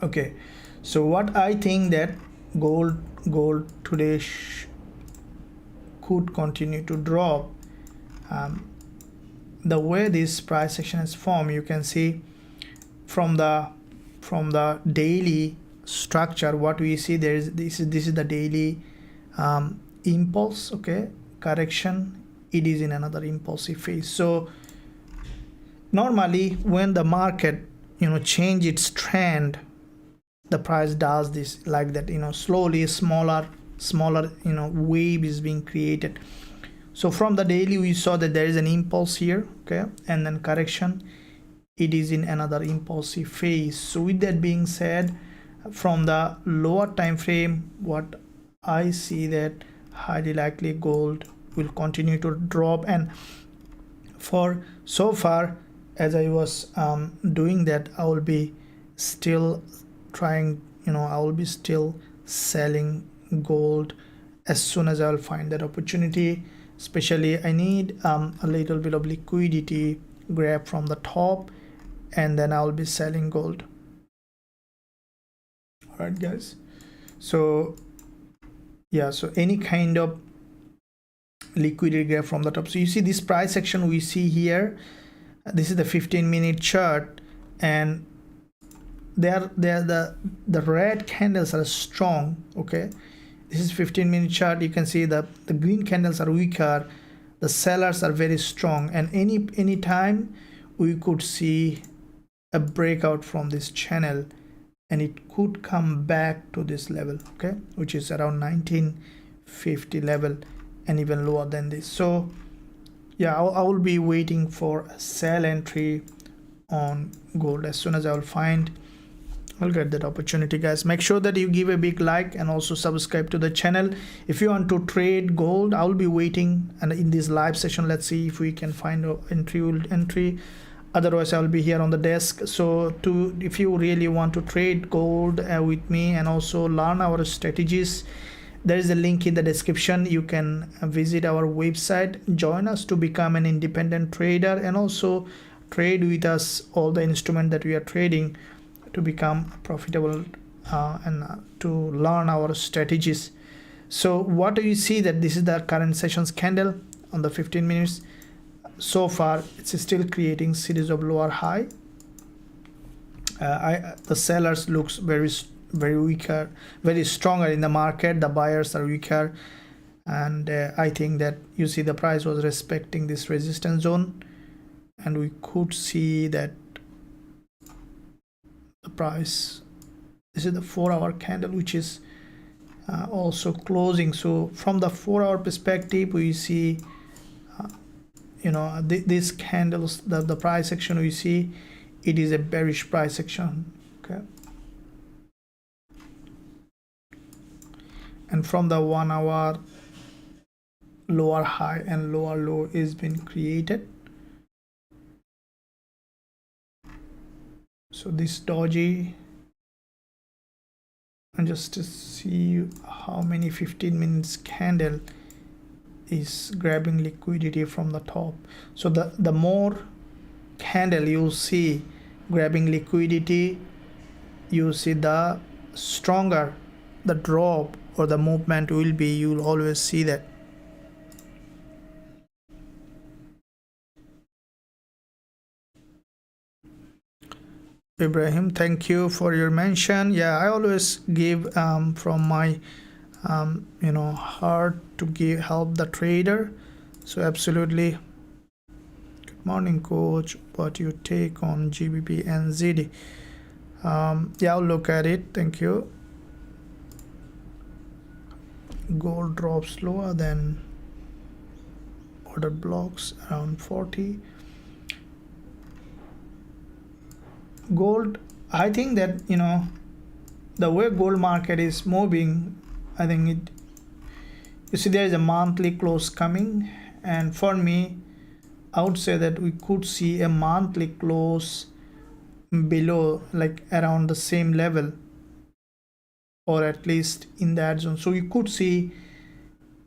okay, so what I think that gold today could continue to drop. The way this price action is formed, you can see from the daily structure, what we see there is, this is the daily impulse, okay, correction, it is in another impulsive phase. So normally when the market, you know, change its trend, the price does this like that, you know, slowly smaller, you know, wave is being created. So from the daily we saw that there is an impulse here, okay, and then correction, it is in another impulsive phase. So with that being said, from the lower time frame, what I see that highly likely gold will continue to drop. And for so far as I was doing that, I will be still trying, you know, I will be still selling gold as soon as I will find that opportunity. Especially I need a little bit of liquidity grab from the top, and then I'll be selling gold. All right guys, so yeah, so any kind of liquidity grab from the top. So you see this price action we see here, this is the 15-minute chart, and the red candles are strong. Okay, this is 15-minute chart. You can see the green candles are weaker, the sellers are very strong, and any time we could see a breakout from this channel, and it could come back to this level, okay, which is around 1950 level and even lower than this. So yeah, I will be waiting for a sell entry on gold. As soon as I will find, I'll get that opportunity, guys. Make sure that you give a big like and also subscribe to the channel. If you want to trade gold, I'll be waiting, and in this live session, let's see if we can find an entry. Otherwise I'll be here on the desk. So if you really want to trade gold with me and also learn our strategies, there is a link in the description. You can visit our website, join us to become an independent trader, and also trade with us all the instruments that we are trading to become profitable and to learn our strategies. So what do you see that this is the current sessions candle on the 15 minutes. So far it's still creating series of lower high. The sellers looks very weaker, very stronger in the market. The buyers are weaker, and I think that you see the price was respecting this resistance zone. and we could see that the price, this is the 4-hour candle, which is also closing. So from the 4-hour perspective, we see these candles, the price action, we see it is a bearish price action. Okay, and from the 1-hour, lower high and lower low is been created. So this doji, and just to see how many 15 minutes candle is grabbing liquidity from the top. So the more candle you see grabbing liquidity, you see the stronger the drop or the movement will be. You will always see that. Ibrahim, thank you for your mention. Yeah, I always give from my heart to help the trader. So absolutely. Good morning, coach. What you take on GBP and ZD? Yeah, I'll look at it. Thank you. Gold drops lower than order blocks around 40. Gold, I think that the way gold market is moving, I think you see there is a monthly close coming, and for me I would say that we could see a monthly close below, like around the same level, or at least in that zone. So you could see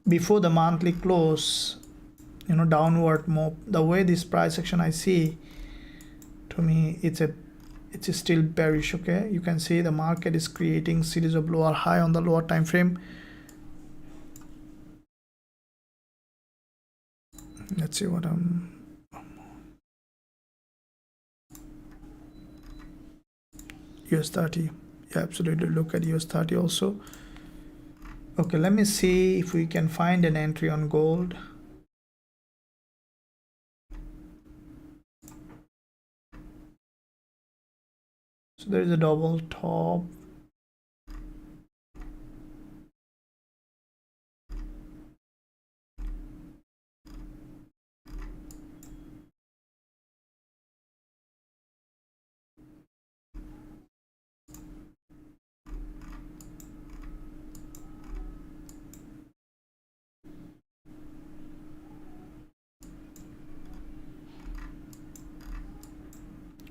before the monthly close downward move. The way this price action I see, to me it's still bearish. Okay, you can see the market is creating series of lower high on the lower time frame. Let's see what US30. Yeah, absolutely, look at US30 also. Okay, let me see if we can find an entry on gold. So there is a double top.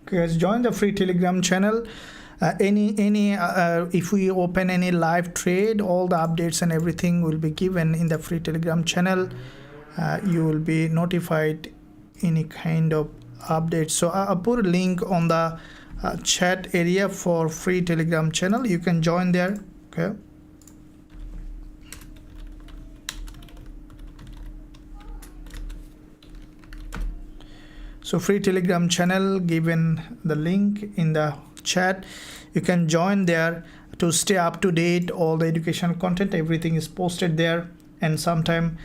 Okay, guys, join the free Telegram channel. If we open any live trade, all the updates and everything will be given in the free Telegram channel. You will be notified any kind of updates. So I'll put a link on the chat area for free Telegram channel. You can join there. Okay, so free Telegram channel, given the link in the chat. You can join there to stay up to date. All the educational content, everything is posted there, and sometime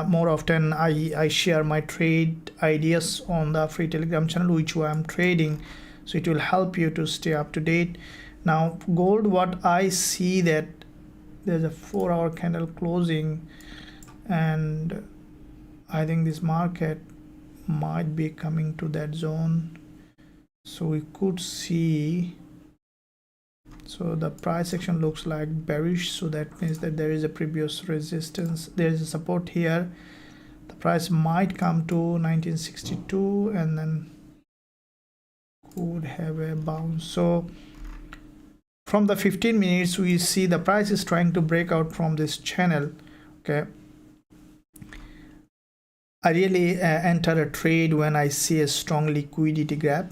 more often I share my trade ideas on the free Telegram channel, which I'm trading, so it will help you to stay up to date. Now gold, what I see that there's a 4-hour candle closing, and I think this market might be coming to that zone. So we could see, so the price action looks like bearish, so that means that there is a previous resistance, there is a support here. The price might come to 1962 and then could have a bounce. So from the 15 minutes we see the price is trying to break out from this channel. Okay, I really enter a trade when I see a strong liquidity grab.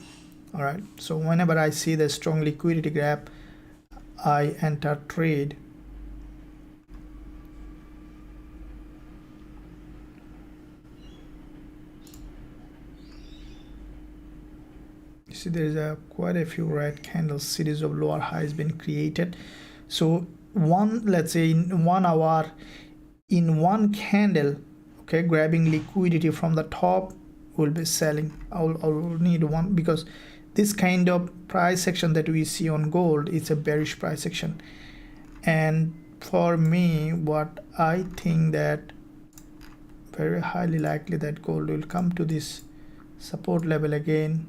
All right, so whenever I see the strong liquidity grab, I enter trade. You see there is quite a few red candles, series of lower highs been created. So let's say in 1 hour, in one candle, okay, grabbing liquidity from the top, will be selling. I'll need one, because this kind of price action that we see on gold is a bearish price action. And for me, what I think that very highly likely that gold will come to this support level again.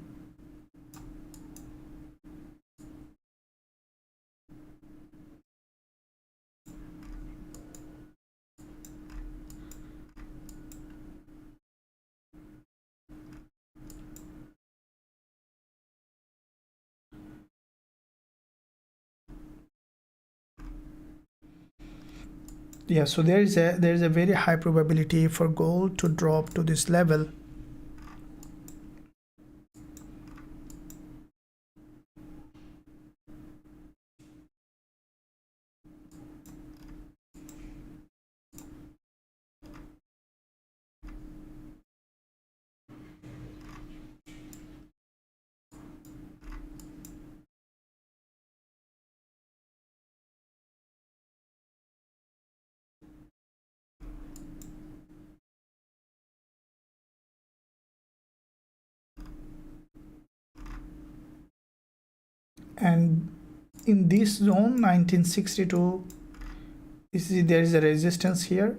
Yeah, so there is a very high probability for gold to drop to this level. And in this zone 1962, you see there is a resistance here.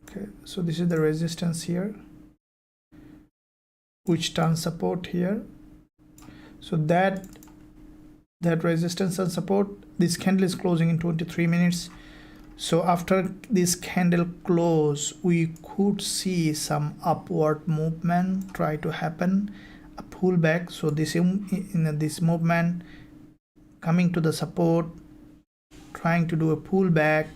Okay, so this is the resistance here, which turns support here. So that resistance and support, this candle is closing in 23 minutes. So after this candle close, we could see some upward movement try to happen, a pullback. So this in this movement coming to the support, trying to do a pullback,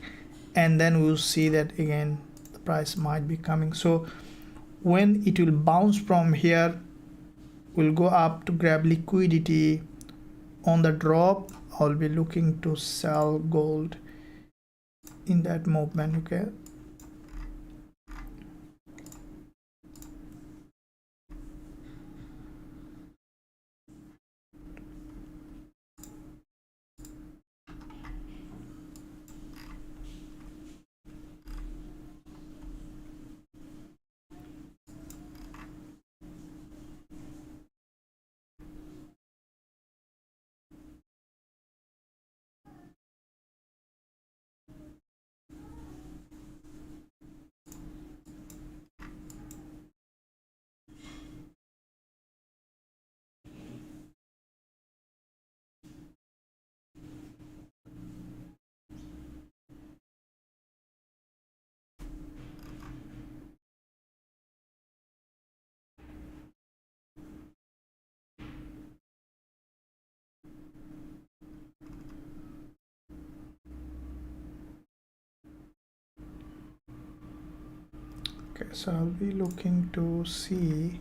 and then we'll see that again the price might be coming. So when it will bounce from here, we'll go up to grab liquidity. On the drop, I'll be looking to sell gold in that movement. Okay, so I'll be looking to see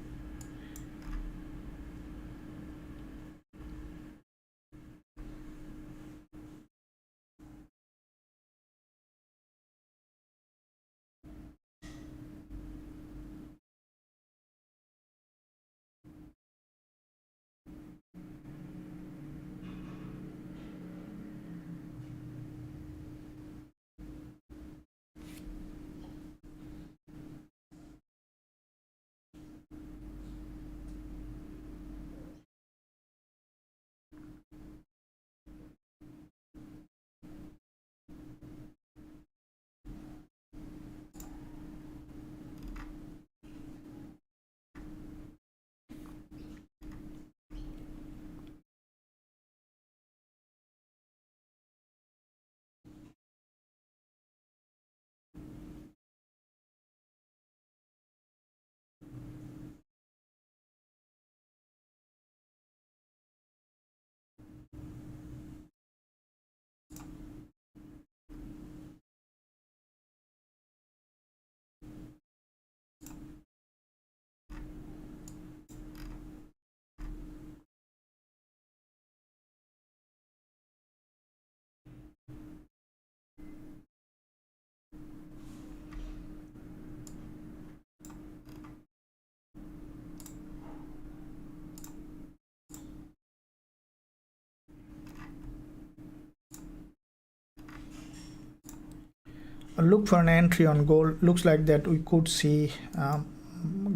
look for an entry on gold. Looks like that we could see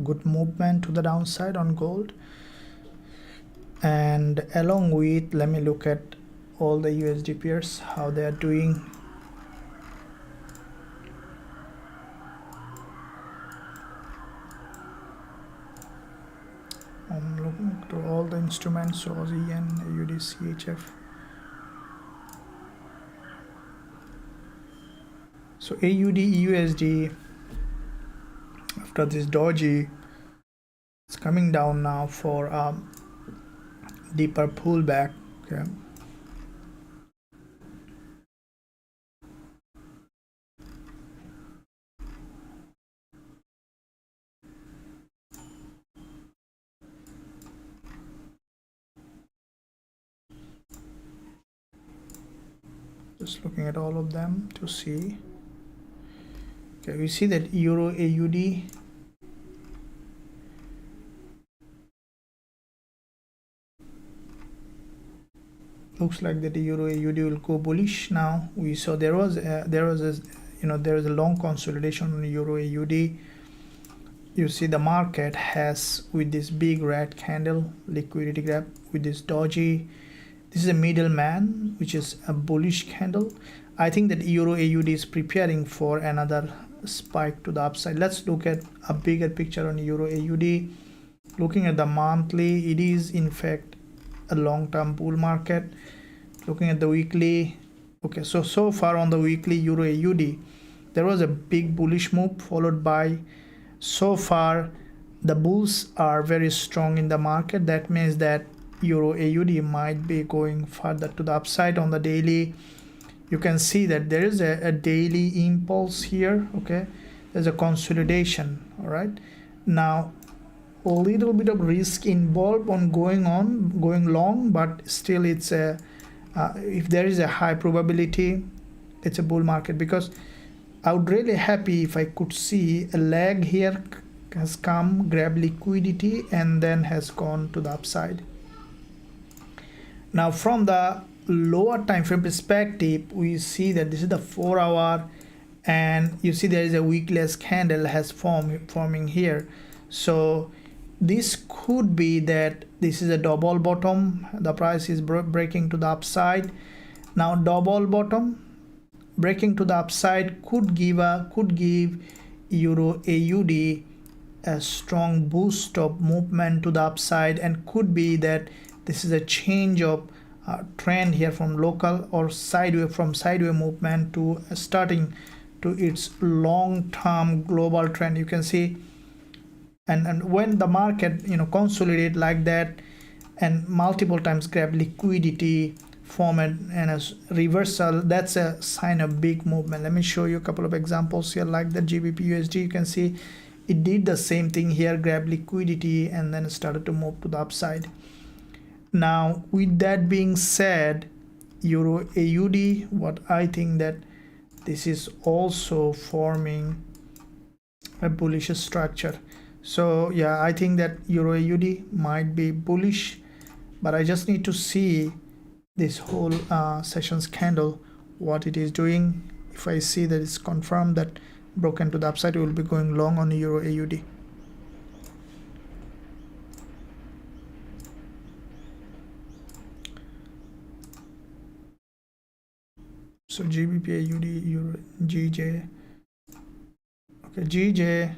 good movement to the downside on gold. And along with, let me look at all the USD pairs, how they are doing. I'm looking to all the instruments, Aussie yen, AUD CHF. So AUD USD, after this doji, it's coming down now for a deeper pullback. Okay. Just looking at all of them to see. Okay, we see that Euro AUD looks like that the Euro AUD will go bullish now. We saw there was a long consolidation on Euro AUD. You see the market has, with this big red candle, liquidity grab with this doji. This is a middleman, which is a bullish candle. I think that Euro AUD is preparing for another spike to the upside. Let's look at a bigger picture on Euro AUD. Looking at the monthly, it is in fact a long-term bull market. Looking at the weekly, okay, so far on the weekly Euro AUD, there was a big bullish move followed by, so far the bulls are very strong in the market. That means that Euro AUD might be going further to the upside. On the daily, you can see that there is a daily impulse here. Okay, there's a consolidation. All right, now a little bit of risk involved on going long, but still it's a if there is a high probability, it's a bull market, because I would really happy if I could see a leg here has come, grab liquidity, and then has gone to the upside. Now from the lower time frame perspective, we see that this is the 4 hour, and you see there is a weakless candle has forming here. So this could be that this is a double bottom. The price is breaking to the upside. Now double bottom breaking to the upside could give Euro AUD a strong boost of movement to the upside, and could be that this is a change of trend here from local or sideway movement to starting to its long-term global trend. You can see, and when the market consolidate like that and multiple times grab liquidity, form and a reversal, that's a sign of big movement. Let me show you a couple of examples here, like the GBP USD. You can see it did the same thing here, grab liquidity, and then started to move to the upside. Now with that being said, Euro AUD, what I think that this is also forming a bullish structure. So yeah, I think that Euro AUD might be bullish, but I just need to see this whole sessions candle, what it is doing. If I see that it's confirmed that broken to the upside, we will be going long on Euro AUD. So GBP AUD Euro GJ, okay, GJ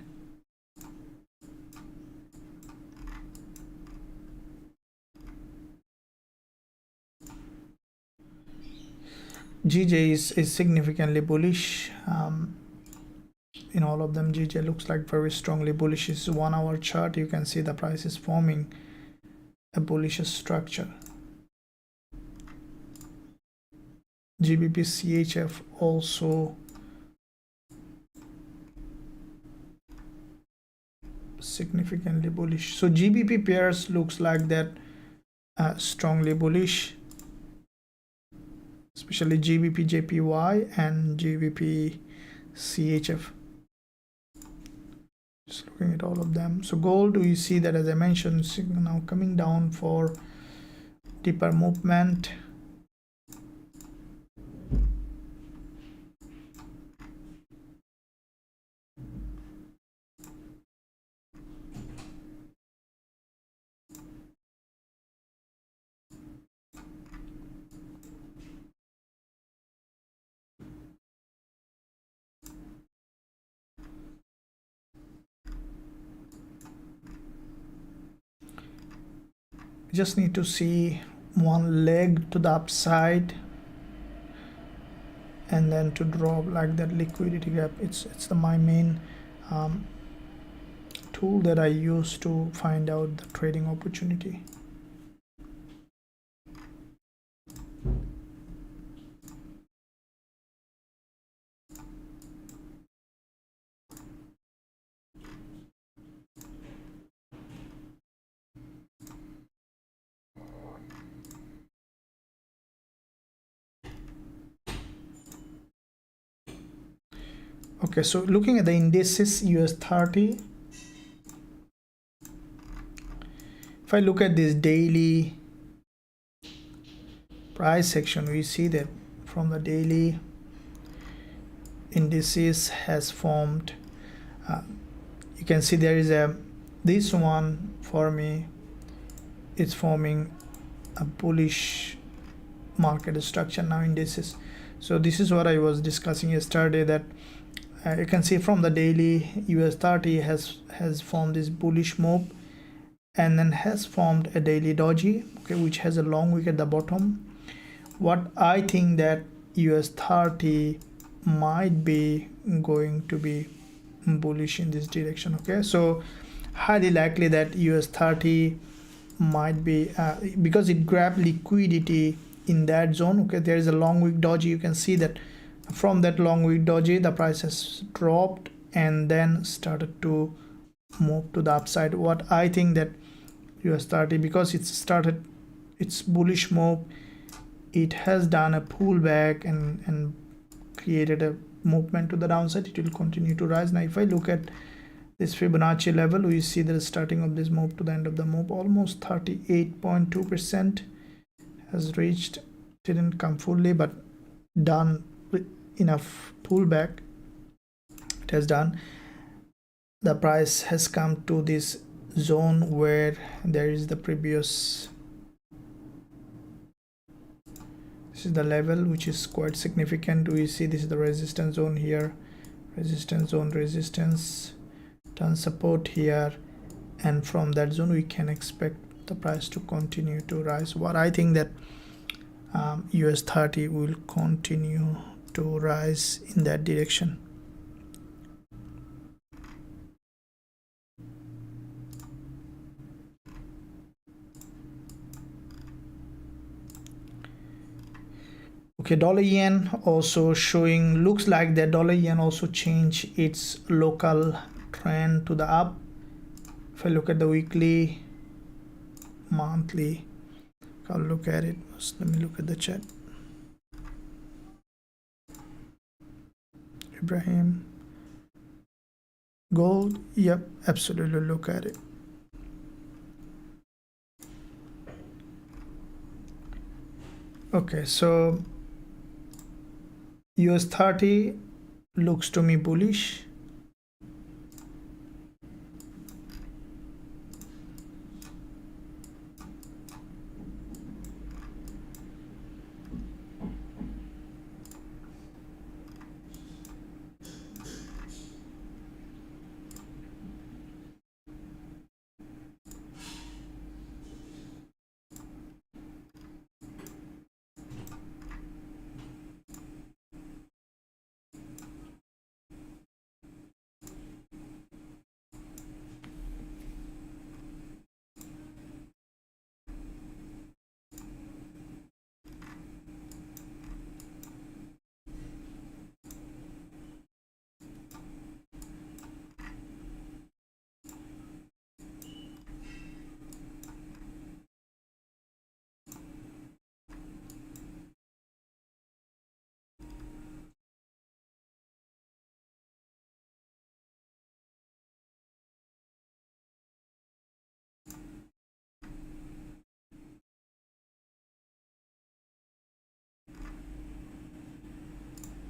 is significantly bullish. In all of them, GJ looks like very strongly bullish. It's 1 hour chart. You can see the price is forming a bullish structure. GBP CHF also significantly bullish. So GBP pairs looks like that strongly bullish, especially GBP JPY and GBP CHF. Just looking at all of them. So gold, we see that, as I mentioned, now coming down for deeper movement. just need to see one leg to the upside and then to drop like that liquidity gap. It's my main tool that I use to find out the trading opportunity. Okay, so looking at the indices US30, if I look at this daily price section, we see that from the daily indices has formed, you can see there is this one for me, it's forming a bullish market structure now indices. So this is what I was discussing yesterday, that you can see from the daily US30 has formed this bullish move and then has formed a daily doji, okay, which has a long wick at the bottom. What I think that US30 might be going to be bullish in this direction. Okay, so highly likely that US30 might be because it grabbed liquidity in that zone. Okay, there is a long wick doji. You can see that from that long wick doji the price has dropped and then started to move to the upside. What I think that US30, because it started its bullish move, it has done a pullback and created a movement to the downside. It will continue to rise. Now if I look at this Fibonacci level, we see the starting of this move to the end of the move, almost 38.2% has reached. Didn't come fully, but done with enough pullback. It has done. The price has come to this zone where there is the previous, this is the level which is quite significant. We see this is the resistance zone here, resistance zone, resistance, turn support here, and from that zone we can expect the price to continue to rise. What I think that US30 will continue to rise in that direction. Okay, dollar yen also showing, looks like the dollar yen also changed its local trend to the up. If I look at the weekly, monthly, I'll look at it. Let me look at the chart. Ibrahim, gold, yep, absolutely, look at it. Okay, so US30 looks to me bullish.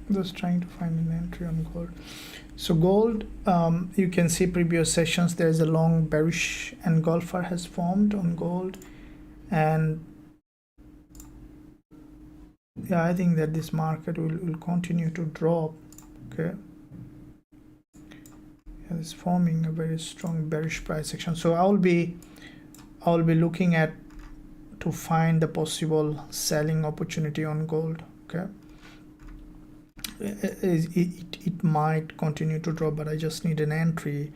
Just trying to find an entry on gold. So gold, you can see previous sessions there's a long bearish engulfer has formed on gold, and yeah, I think that this market will continue to drop. Okay, yeah, it's forming a very strong bearish price action. So I'll be looking at to find the possible selling opportunity on gold. Okay, it might continue to drop, but I just need an entry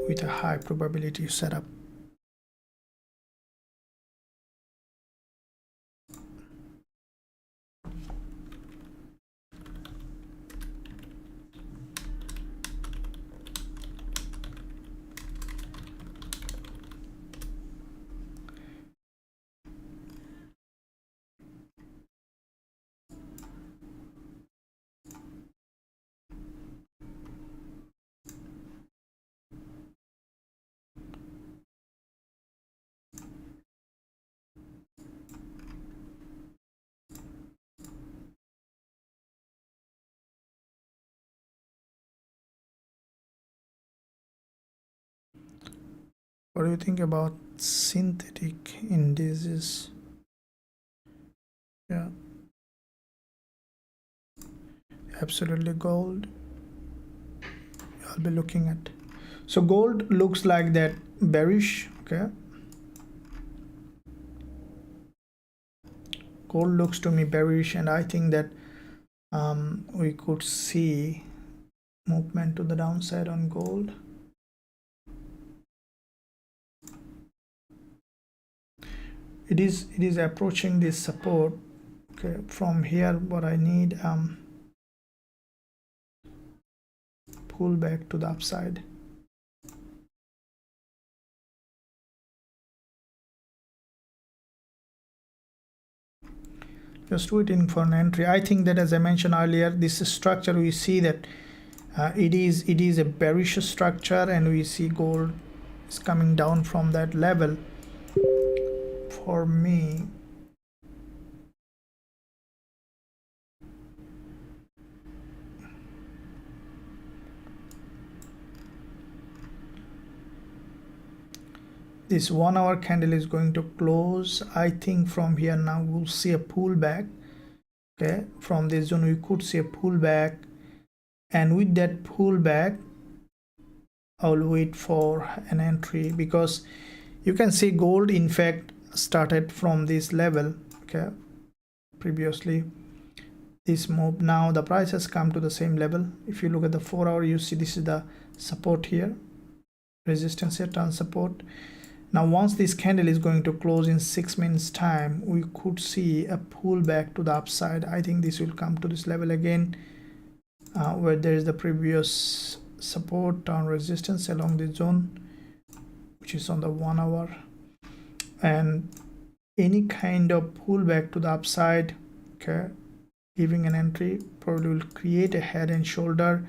with a high probability setup. What do you think about synthetic indices? Yeah, absolutely gold I'll be looking at. So gold looks like that bearish. Okay, gold looks to me bearish, and I think that we could see movement to the downside on gold. It is approaching this support. Okay, from here what I need pull back to the upside. Just waiting for an entry. I think that, as I mentioned earlier, this structure, we see that it is a bearish structure, and we see gold is coming down from that level. For me, this 1 hour candle is going to close. I think from here now we'll see a pullback. Okay, from this zone we could see a pullback, and with that pullback I'll wait for an entry, because you can see gold in fact started from this level. Okay, previously this move, now the price has come to the same level. If you look at the 4 hour, you see this is the support here, resistance here, turn support. Now once this candle is going to close in 6 minutes time, we could see a pullback to the upside. I think this will come to this level again, where there is the previous support, turn resistance along this zone, which is on the 1 hour, and any kind of pullback to the upside, okay, giving an entry probably will create a head and shoulder,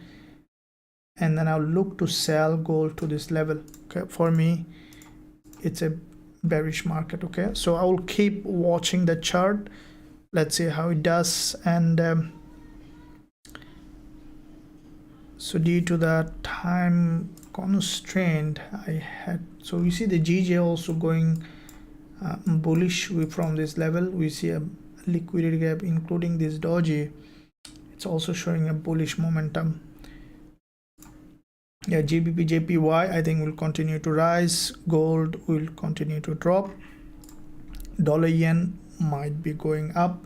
and then I'll look to sell gold to this level. Okay, for me it's a bearish market. Okay, so I will keep watching the chart. Let's see how it does. And so due to the time constraint I had, so we see the GJ also going bullish from this level. We see a liquidity gap, including this doji. It's also showing a bullish momentum. Yeah, GBP JPY I think will continue to rise. Gold will continue to drop. Dollar yen might be going up.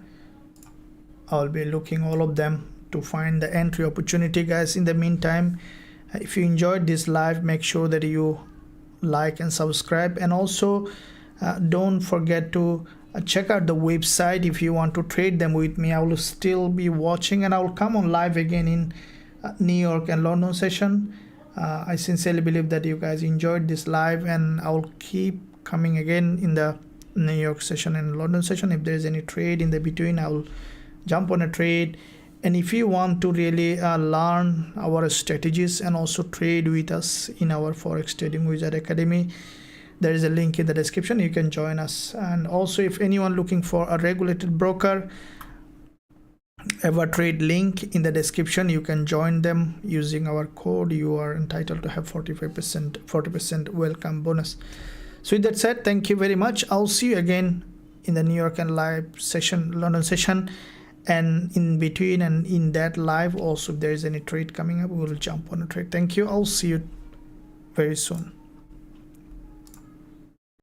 I'll be looking all of them to find the entry opportunity, guys. In the meantime, if you enjoyed this live, make sure that you like and subscribe, and also don't forget to check out the website if you want to trade them with me. I will still be watching, and I will come on live again in New York and London session. I sincerely believe that you guys enjoyed this live, and I will keep coming again in the New York session and London session. If there is any trade in the between, I will jump on a trade. And if you want to really learn our strategies and also trade with us in our Forex Trading Wizard Academy, there is a link in the description. You can join us. And also, if anyone looking for a regulated broker, EverTrade link in the description, you can join them using our code. You are entitled to have 40% welcome bonus. So with that said, thank you very much. I'll see you again in the New York and live session, London session, and in between and in that live also, if there is any trade coming up, we will jump on a trade. Thank you. I'll see you very soon.